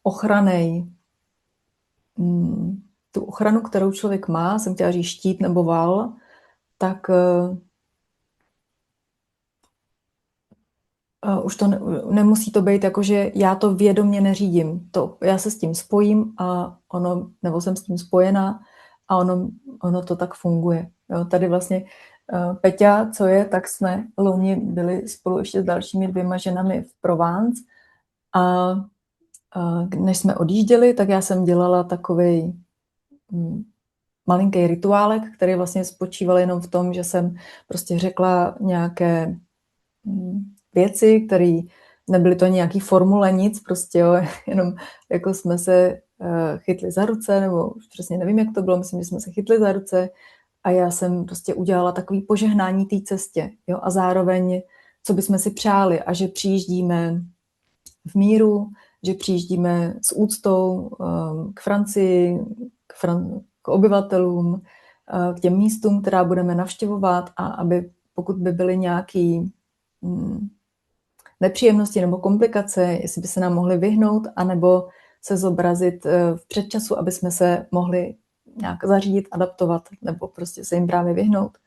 ochranej, tu ochranu, kterou člověk má, jsem chtěla říct štít nebo val, tak už to nemusí to být jako, že já to vědomě neřídím. Já se s tím spojím a nebo jsem s tím spojená a ono to tak funguje. Jo, tady vlastně Peťa, co je, tak jsme loni byli spolu ještě s dalšími 2 ženami v Provence a než jsme odjížděli, tak já jsem dělala takovej malinký rituálek, který vlastně spočíval jenom v tom, že jsem prostě řekla nějaké věci, které nebyly to nějaký formule, nic, prostě jo, jenom jako jsme se chytli za ruce, nebo už přesně nevím, jak to bylo, myslím, že jsme se chytli za ruce a já jsem prostě udělala takový požehnání té cestě, jo, a zároveň, co bychom si přáli a že přijíždíme v míru, že přijíždíme s úctou k Francii, k obyvatelům, k těm místům, která budeme navštěvovat a aby pokud by byly nějaké nepříjemnosti nebo komplikace, jestli by se nám mohly vyhnout, anebo se zobrazit v předčasu, aby jsme se mohli nějak zařídit, adaptovat, nebo prostě se jim právě vyhnout.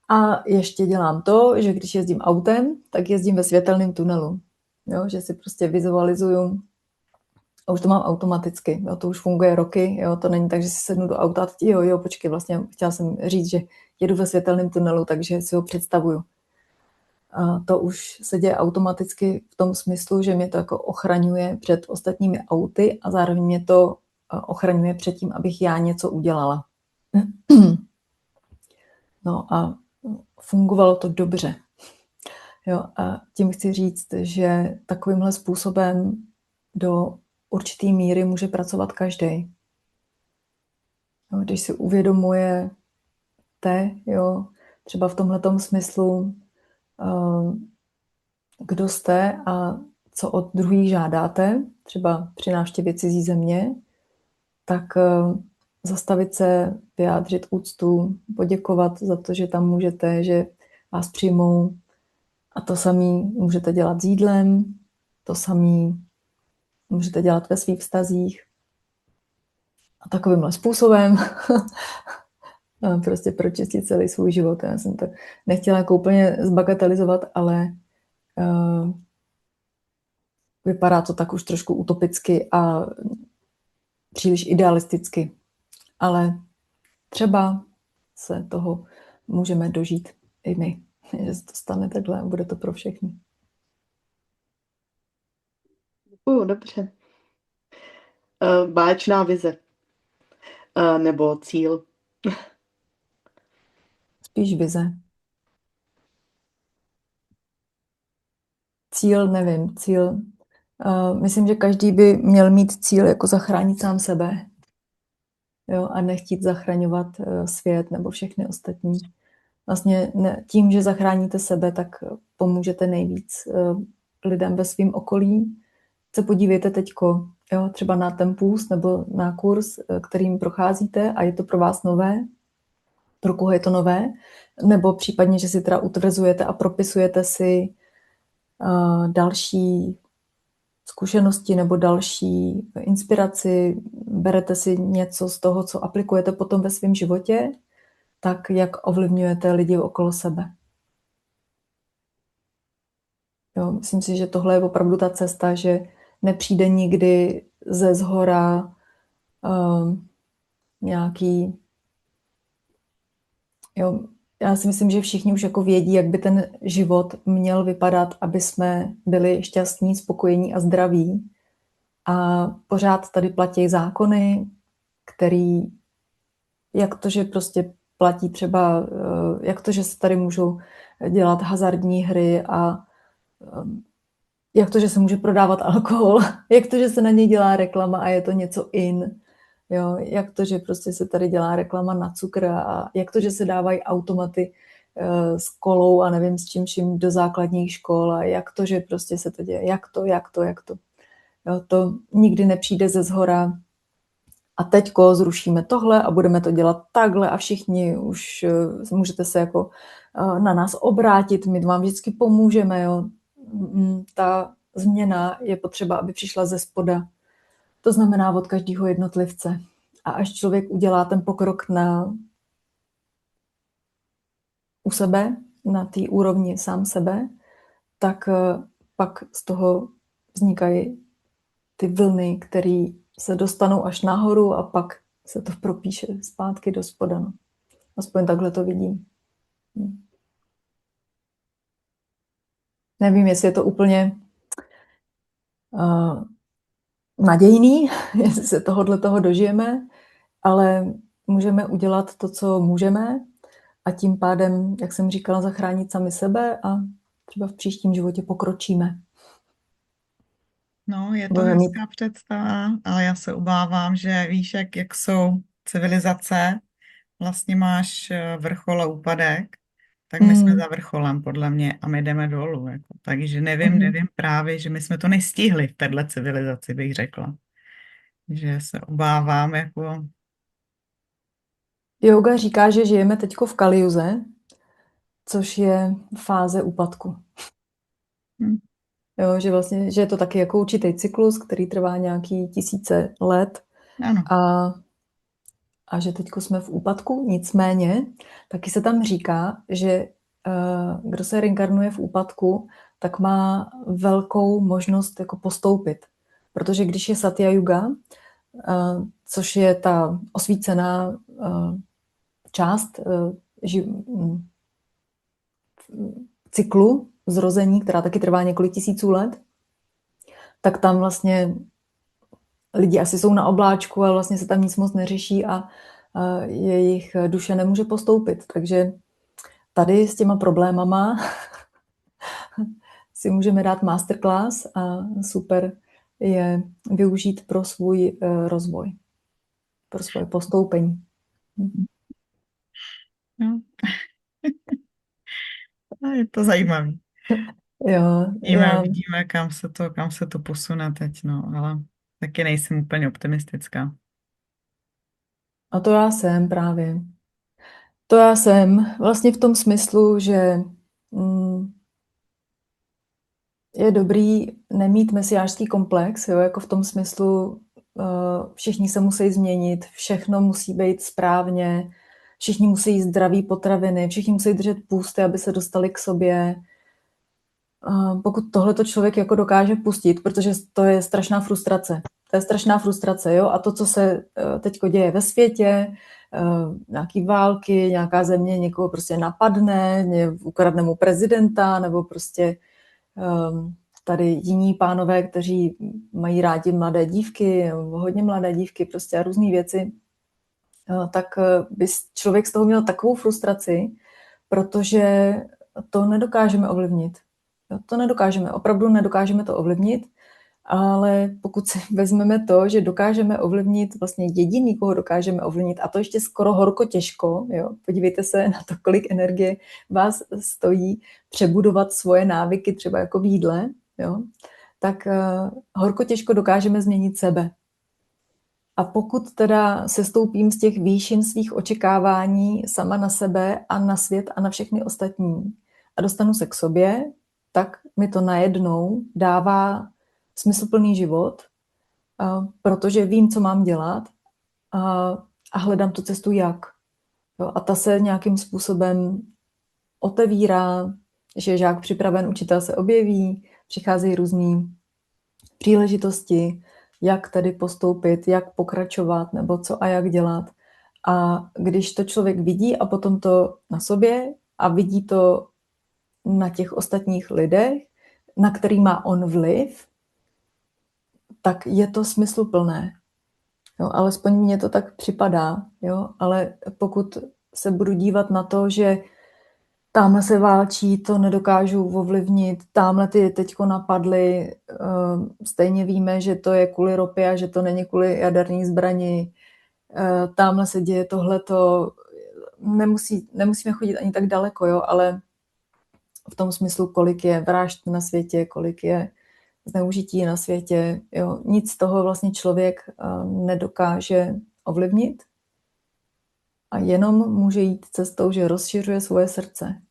A ještě dělám to, že když jezdím autem, tak jezdím ve světelném tunelu. Jo, že si prostě vizualizuju, a už to mám automaticky, jo, to už funguje roky, jo, to není tak, že si sednu do auta a teď, jo, počkej, vlastně chtěla jsem říct, že jedu ve světelném tunelu, takže si ho představuju. to už se děje automaticky v tom smyslu, že mě to jako ochraňuje před ostatními auty a zároveň mě to ochraňuje před tím, abych já něco udělala. No a fungovalo to dobře. Jo, a tím chci říct, že takovýmhle způsobem do určitý míry může pracovat každý. Když si uvědomujete, jo, třeba v tomhletom smyslu, kdo jste a co od druhých žádáte, třeba při návštěvě cizí země, tak zastavit se, vyjádřit úctu, poděkovat za to, že tam můžete, že vás přijmou. A to samé můžete dělat s jídlem, to samé můžete dělat ve svých vztazích. A takovýmhle způsobem prostě pročistit celý svůj život. Já jsem to nechtěla jako úplně zbagatelizovat, ale vypadá to tak už trošku utopicky a příliš idealisticky. Ale třeba se toho můžeme dožít i my, že se to stane takhle a bude to pro všechny. Dobře. Báječná vize. Nebo cíl. Spíš vize. Cíl, nevím, cíl. Myslím, že každý by měl mít cíl jako zachránit sám sebe. Jo, a nechtít zachraňovat svět nebo všechny ostatní. Vlastně tím, že zachráníte sebe, tak pomůžete nejvíc lidem ve svém okolí. Se podívejte teďko, jo, třeba na ten půst nebo na kurz, kterým procházíte a je to pro vás nové, pro koho je to nové, nebo případně, že si teda utvrzujete a propisujete si další zkušenosti nebo další inspiraci, berete si něco z toho, co aplikujete potom ve svém životě, tak jak ovlivňujete lidi okolo sebe. Jo, myslím si, že tohle je opravdu ta cesta, že nepřijde nikdy ze zhora nějaký... Jo, já si myslím, že všichni už jako vědí, jak by ten život měl vypadat, aby jsme byli šťastní, spokojení a zdraví. A pořád tady platí zákony, který, jak to, že prostě platí třeba, jak to, že se tady můžou dělat hazardní hry a jak to, že se může prodávat alkohol, jak to, že se na něj dělá reklama a je to něco in. Jo, jak to, že prostě se tady dělá reklama na cukr a jak to, že se dávají automaty s kolou a nevím s čím do základních škol a jak to, že prostě se to děje, jak to. Jo, to nikdy nepřijde ze zhora a teďko zrušíme tohle a budeme to dělat takhle a všichni už můžete se jako na nás obrátit, my vám vždycky pomůžeme. Jo. Ta změna je potřeba, aby přišla ze spoda. To znamená od každého jednotlivce. A až člověk udělá ten pokrok u sebe, na té úrovni sám sebe, tak pak z toho vznikají ty vlny, které se dostanou až nahoru a pak se to propíše zpátky do spoda. No. Aspoň takhle to vidím. Nevím, jestli je to úplně nadějný, jestli se toho dožijeme, ale můžeme udělat to, co můžeme a tím pádem, jak jsem říkala, zachránit sami sebe a třeba v příštím životě pokročíme. No, je to hezká představa, ale já se obávám, že víš, jak jsou civilizace, vlastně máš vrchol a úpadek, tak my jsme za vrcholem, podle mě, a my jdeme dolů. Jako. Takže nevím právě, že my jsme to nestihli v téhle civilizaci, bych řekla. Že se obávám, jako... Yoga říká, že žijeme teďko v Kalijuze, což je fáze úpadku. Jo, že vlastně, že je to taky jako určitý cyklus, který trvá nějaký tisíce let. Ano. A že teďko jsme v úpadku, nicméně taky se tam říká, že kdo se reinkarnuje v úpadku, tak má velkou možnost jako postoupit. Protože když je Satya Yuga, což je ta osvícená část cyklu, zrození, která taky trvá několik tisíců let, tak tam vlastně lidi asi jsou na obláčku, ale vlastně se tam nic moc neřeší a jejich duše nemůže postoupit. Takže tady s těma problémama si můžeme dát masterclass a super je využít pro svůj rozvoj, pro svoje postoupení. No. A je to zajímavé. Jo, Vidíme, kam se to posune teď, no, ale taky nejsem úplně optimistická. a to já jsem právě. To já jsem vlastně v tom smyslu, že je dobrý nemít mesiářský komplex, jo, jako v tom smyslu, všichni se musí změnit, všechno musí být správně, všichni musí jíst zdraví potraviny, všichni musí držet půsty, aby se dostali k sobě. Pokud tohleto člověk jako dokáže pustit, protože to je strašná frustrace. To je strašná frustrace, jo, a to, co se teďko děje ve světě, nějaký války, nějaká země někoho prostě napadne, ukradne mu prezidenta, nebo prostě tady jiní pánové, kteří mají rádi mladé dívky, hodně mladé dívky, prostě a různé věci, tak by člověk z toho měl takovou frustraci, protože to nedokážeme ovlivnit. To nedokážeme, opravdu nedokážeme to ovlivnit, ale pokud si vezmeme to, že dokážeme ovlivnit vlastně jediný, koho dokážeme ovlivnit, a to ještě skoro horko těžko, jo? Podívejte se na to, kolik energie vás stojí přebudovat svoje návyky, třeba jako v jídle, jo? Tak horko těžko dokážeme změnit sebe. A pokud teda sestoupím z těch výšin svých očekávání sama na sebe a na svět a na všechny ostatní a dostanu se k sobě, tak mi to najednou dává smysluplný život, protože vím, co mám dělat a hledám tu cestu jak. Jo, a ta se nějakým způsobem otevírá, že je žák připraven, učitel se objeví, přicházejí různé příležitosti, jak tedy postoupit, jak pokračovat, nebo co a jak dělat. A když to člověk vidí a potom to na sobě a vidí to na těch ostatních lidech, na který má on vliv, tak je to smysluplné. Jo, alespoň mně to tak připadá. Jo? Ale pokud se budu dívat na to, že tamhle se válčí, to nedokážu ovlivnit, tamhle ty teďko napadly, stejně víme, že to je kvůli ropě a že to není kvůli jaderné zbrani, tamhle se děje tohleto, nemusíme chodit ani tak daleko, jo? Ale v tom smyslu, kolik je vražd na světě, kolik je zneužití na světě. Jo. Nic z toho vlastně člověk nedokáže ovlivnit a jenom může jít cestou, že rozšiřuje svoje srdce.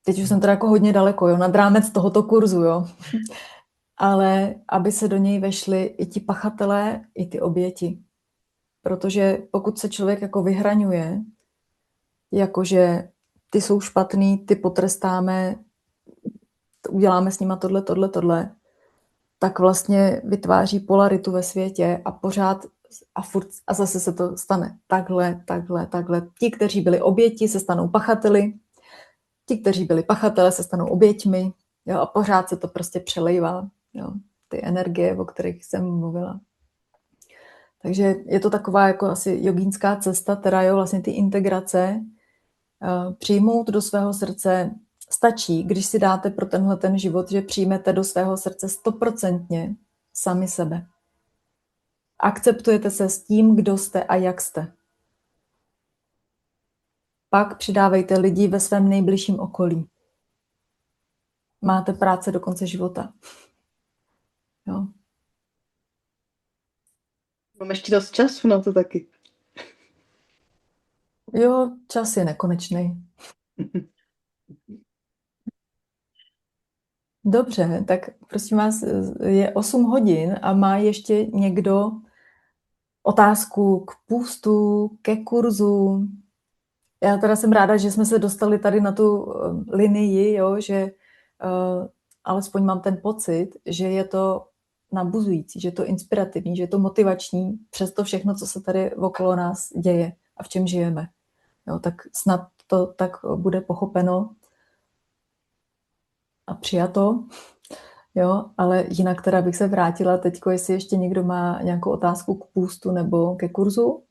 Teď už jsem teda jako hodně daleko, jo, nad rámec tohoto kurzu, jo. Ale aby se do něj vešli i ti pachatelé, i ty oběti. Protože pokud se člověk jako vyhraňuje, jakože ty jsou špatný, ty potrestáme, uděláme s nima tohle, tak vlastně vytváří polaritu ve světě a pořád a zase se to stane takhle. Ti, kteří byli oběti, se stanou pachateli, ti, kteří byli pachatele, se stanou oběťmi, jo, a pořád se to prostě přelejvá, jo, ty energie, o kterých jsem mluvila. Takže je to taková jako asi jogínská cesta, teda jo, vlastně ty integrace, přijmout do svého srdce. Stačí, když si dáte pro tenhle ten život, že přijmete do svého srdce 100% sami sebe. Akceptujete se s tím, kdo jste a jak jste. Pak přidávejte lidi ve svém nejbližším okolí. Máte práce do konce života. Jo. Mám ještě dost času na to taky. Jo, čas je nekonečný. Dobře, tak prosím vás, je 8 hodin a má ještě někdo otázku k půstu, ke kurzu? Já teda jsem ráda, že jsme se dostali tady na tu linii, jo, že alespoň mám ten pocit, že je to nabuzující, že je to inspirativní, že je to motivační přes to všechno, co se tady okolo nás děje a v čem žijeme. Jo, tak snad to tak bude pochopeno. a přijato. Jo, ale jinak teda bych se vrátila teďko, jestli ještě někdo má nějakou otázku k půstu nebo ke kurzu.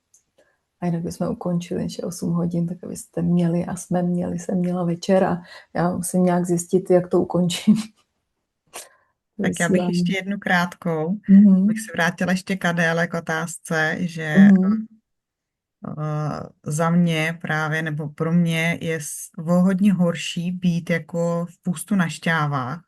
A jinak bychom ukončili, že 8 hodin, tak abyste měli a jsem měla večer a já musím nějak zjistit, jak to ukončím. Tak já bych Vysílání. ještě jednu krátkou, Mhm. bych se vrátila ještě k Adéle k otázce, že Mhm. za mě právě, nebo pro mě je o hodně horší být jako v půstu na šťávách,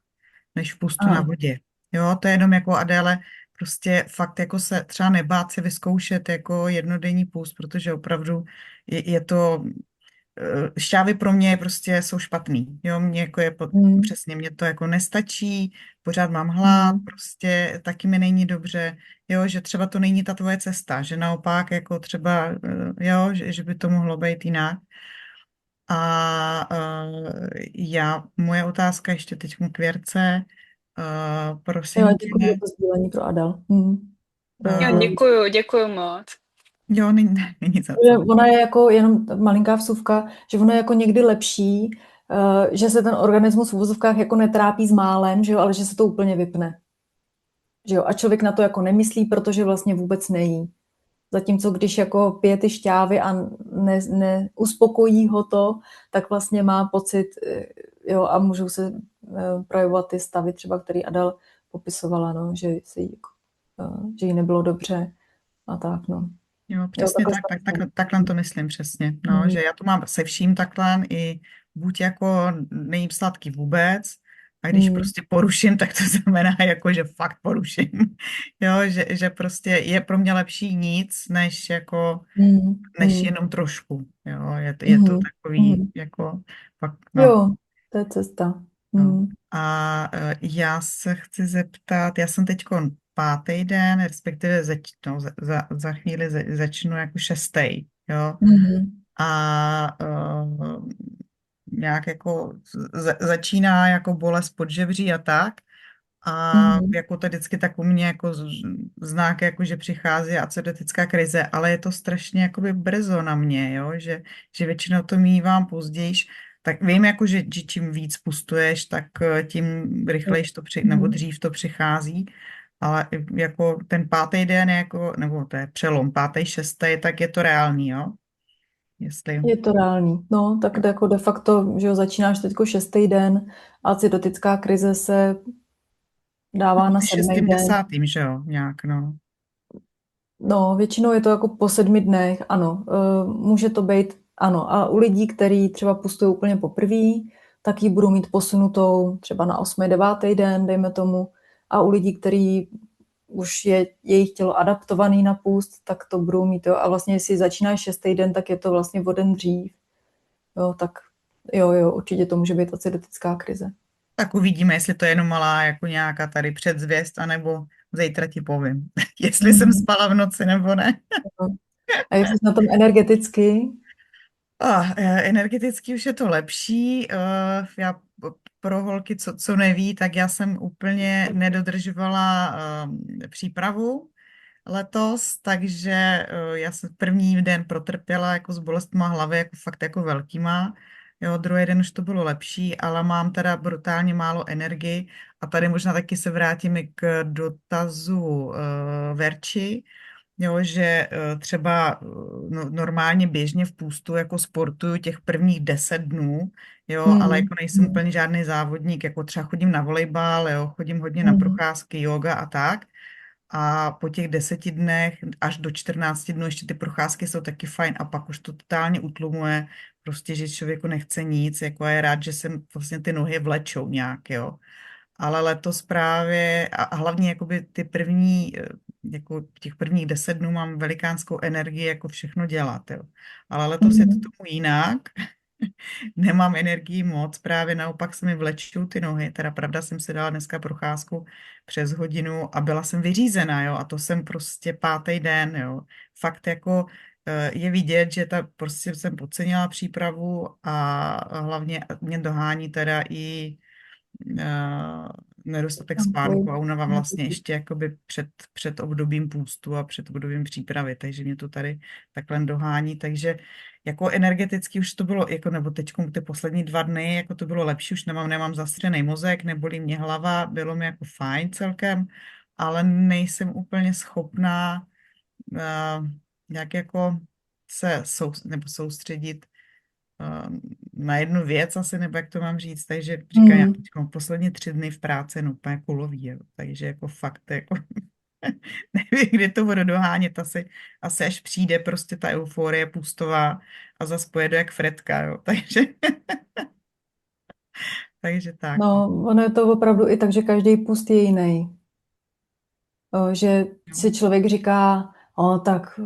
než v půstu na A, vodě. Jo, to je jenom jako Adéle, prostě fakt jako se třeba nebát si vyzkoušet jako jednodenní půst, protože opravdu je to, šťávy pro mě prostě jsou špatný. Jo, mě jako mm, přesně, mě to jako nestačí, pořád mám hlad, mm, prostě taky mi není dobře, jo, že třeba to není ta tvoje cesta, že naopak jako třeba, jo, že by to mohlo být jinak. A moje otázka ještě teď k Věrce, jo, prosím tě, děkuji za to sdílení pro Adel. Jo, uh, děkuju moc. jo, není za Že co. ona je jako jenom malinká vsuvka, že ono je jako někdy lepší, že se ten organismus v uvozovkách jako netrápí s málem, že jo, ale že se to úplně vypne. Že jo, a člověk na to jako nemyslí, protože vlastně vůbec nejí. Zatímco když jako pije ty šťávy a neuspokojí ho to, tak vlastně má pocit, jo, a můžou se projevovat ty stavy třeba, který Adel popisovala, no, že jí nebylo dobře a tak, no. Jo, přesně takhle takhle to myslím přesně. No, že já to mám se vším takhle i buď jako nejím sladký vůbec, a když prostě poruším, tak to znamená jako, že fakt poruším. Jo, že prostě je pro mě lepší nic, než jako, než jenom trošku. Jo, je to takový jako fakt, no. Jo, to je cesta. No. A já se chci zeptat, já jsem teď 5. den, respektive za chvíli začnu jako 6. Jo. A nějak jako začíná jako bolest podžebří a tak. A jako to vždycky tak u mě jako znak, jako že přichází acidotická krize, ale je to strašně jakoby brzo na mě, jo? Že většinou to mívám později. Tak vím, jako, že čím víc pustuješ, tak tím rychleji to nebo dřív to přichází, ale jako ten 5. den, jako, nebo to je přelom 5., 6., tak je to reálný, jo? Jestli... Je to reálný. No, tak jako de facto, že jo, začínáš teďko 6. den, acidotická krize se dává na 7. 6., den. 10., že jo, nějak, no. No, většinou je to jako po 7 dnech, ano. Může to být, ano. A u lidí, kteří třeba pustují úplně poprvé, tak ji budou mít posunutou třeba na 8., 9. den, dejme tomu. A u lidí, kteří už je jejich tělo adaptovaný na půst, tak to budou mít, jo. A vlastně, jestli začínáš 6. den, tak je to vlastně o den dřív. Jo, tak jo, určitě to může být acidotická krize. Tak uvidíme, jestli to je jenom malá jako nějaká tady předzvěst, anebo zítra ti povím, jestli jsem spala v noci nebo ne. A jestli jsi na tom energeticky? Energeticky už je to lepší. Já pro holky, co neví, tak já jsem úplně nedodržovala přípravu letos, takže já jsem první den protrpěla jako s bolestma hlavy, jako fakt jako velkýma. Jo, druhý den už to bylo lepší, ale mám teda brutálně málo energii a tady možná taky se vrátím i k dotazu Verči, jo, že třeba normálně běžně v půstu jako sportuju těch prvních 10 dnů, jo, ale jako nejsem úplně žádný závodník, jako třeba chodím na volejbal, jo, chodím hodně na procházky, yoga a tak. A po těch 10 dnech až do 14 dnů ještě ty procházky jsou taky fajn a pak už to totálně utlumuje, prostě, že člověku nechce nic, jako je rád, že se vlastně ty nohy vlečou nějak, jo. Ale letos právě, a hlavně jakoby ty první, jako těch prvních 10 dnů mám velikánskou energii jako všechno dělat, jo. Ale letos je to tomu jinak. Nemám energii moc, právě naopak se mi vlečou ty nohy, teda pravda jsem si dala dneska procházku přes hodinu a byla jsem vyřízená, jo, a to jsem prostě 5. den, jo. Fakt jako je vidět, že prostě jsem podcenila přípravu a hlavně mě dohání teda i nedostatek Ahoj. spánku a únava vlastně ještě jakoby před obdobím půstu a před obdobím přípravy, takže mě to tady takhle dohání, takže jako energeticky už to bylo, jako nebo teď ty poslední 2 dny, jako to bylo lepší, už nemám zastřený mozek, nebolí mě hlava, bylo mi jako fajn celkem, ale nejsem úplně schopná nějak jako se soustředit na jednu věc asi, nebo jak to mám říct, takže říkám, já teď poslední 3 dny v práci no úplně kulový, jo. Takže jako fakt, jako nevím, kdy to budu dohánět, asi až přijde prostě ta euforie půstová a zase pojedu jak Fredka, jo, takže tak. No, ono je to opravdu i tak, že každý půst je jiný. Že si člověk říká, tak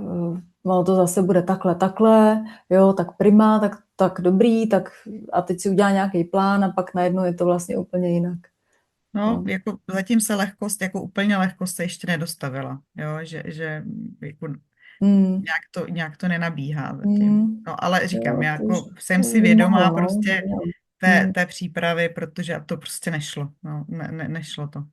no, to zase bude takhle, jo, tak prima, tak dobrý, tak a teď si udělá nějaký plán a pak najednou je to vlastně úplně jinak. No, jako zatím se lehkost, jako úplně lehkost se ještě nedostavila, jo, že jako nějak to nenabíhá zatím. No, ale říkám, Jo, já to už jako jsem si vědomá mohlo, prostě no. té přípravy, protože to prostě nešlo, no, nešlo to.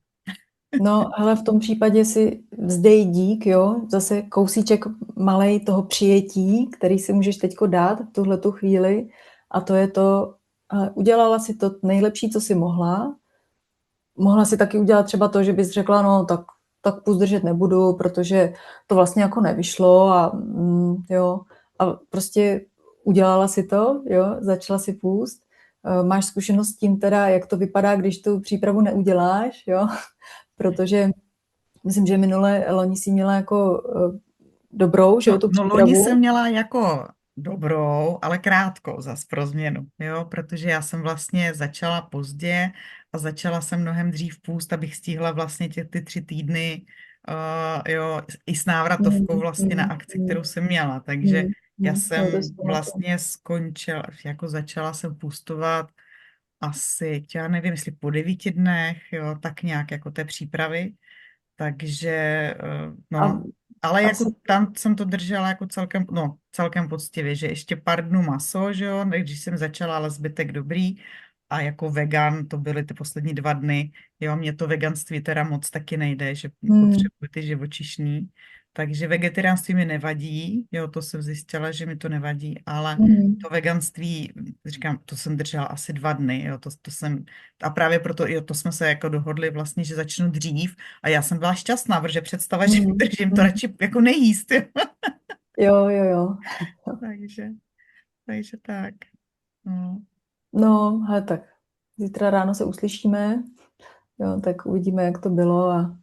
No, ale v tom případě si vzdej dík, jo, zase kousíček malej toho přijetí, který si můžeš teďko dát v tuhletu chvíli a to je to, udělala si to nejlepší, co si mohla. Mohla si taky udělat třeba to, že bys řekla, no tak půst držet nebudu, protože to vlastně jako nevyšlo a jo, a prostě udělala si to, jo, začala si půst. Máš zkušenost s tím teda, jak to vypadá, když tu přípravu neuděláš, jo, protože myslím, že loni jsi měla jako dobrou, že jo, tu přípravu. Loni jsem měla jako dobrou, ale krátkou zas pro změnu, jo, protože já jsem vlastně začala pozdě a začala jsem mnohem dřív půst, abych stihla vlastně ty 3 týdny, jo, i s návratovkou vlastně na akci, kterou jsem měla, takže já jsem vlastně skončila, jako začala jsem půstovat asi, já nevím, jestli po 9 dnech, jo, tak nějak jako té přípravy, takže no, ale jako tam jsem to držela jako celkem poctivě, že ještě pár dnů maso, že jo, když jsem začala, ale zbytek dobrý a jako vegan to byly ty poslední 2 dny, jo, mě to veganství teda moc taky nejde, že potřebuji ty živočišný, takže vegetariánství mi nevadí, jo, to jsem zjistila, že mi to nevadí, ale to veganství, říkám, to jsem držela asi 2 dny, jo, to jsem, a právě proto, jo, to jsme se jako dohodli vlastně, že začnu dřív a já jsem byla šťastná, protože představa, že držím to radši jako nejíst, jo. Jo. takže tak. No, ale tak zítra ráno se uslyšíme, jo, tak uvidíme, jak to bylo a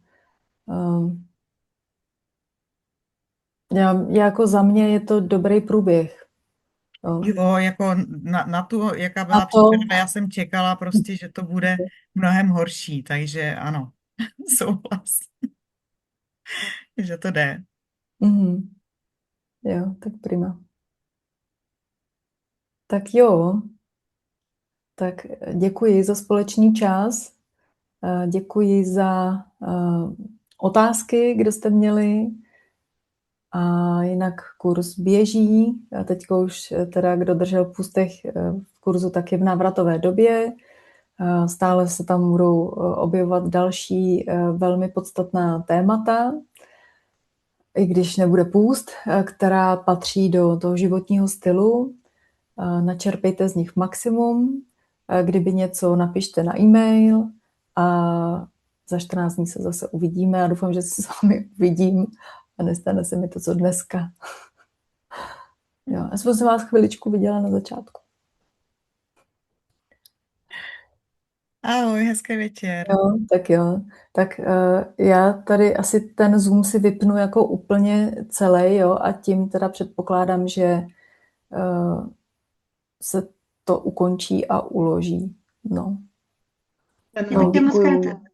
jako za mě je to dobrý průběh. Jo, jako na tu, jaká byla příprava, já jsem čekala prostě, že to bude mnohem horší, takže ano, souhlas, že to jde. Jo, tak prima. Tak jo, tak děkuji za společný čas, děkuji za otázky, kdo jste měli. A jinak kurz běží. A teďko už teda, kdo držel v půstech v kurzu, tak je v návratové době. Stále se tam budou objevovat další velmi podstatná témata, i když nebude půst, která patří do toho životního stylu. Načerpejte z nich maximum. Kdyby něco, napište na e-mail a za 14 dní se zase uvidíme a doufám, že se s vámi uvidím a nestane se mi to, co dneska. Jo, já jsem vás chviličku viděla na začátku. Ahoj, hezký večer. Jo. Tak já tady asi ten Zoom si vypnu jako úplně celý, jo, a tím teda předpokládám, že se to ukončí a uloží. No.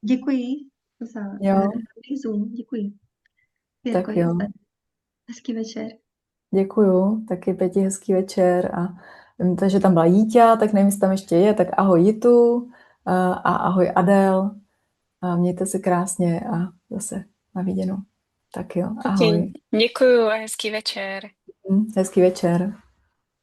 Děkuji za Zoom, děkuji. Tak jo. Hezký večer. Děkuju, taky Peti, hezký večer. A takže tam byla Jíťa, tak nevím, jestli tam ještě je, tak ahoj Jitu a ahoj Adel. A mějte se krásně a zase na viděnou. Tak jo, ahoj. Děkuju a hezký večer. Hezký večer.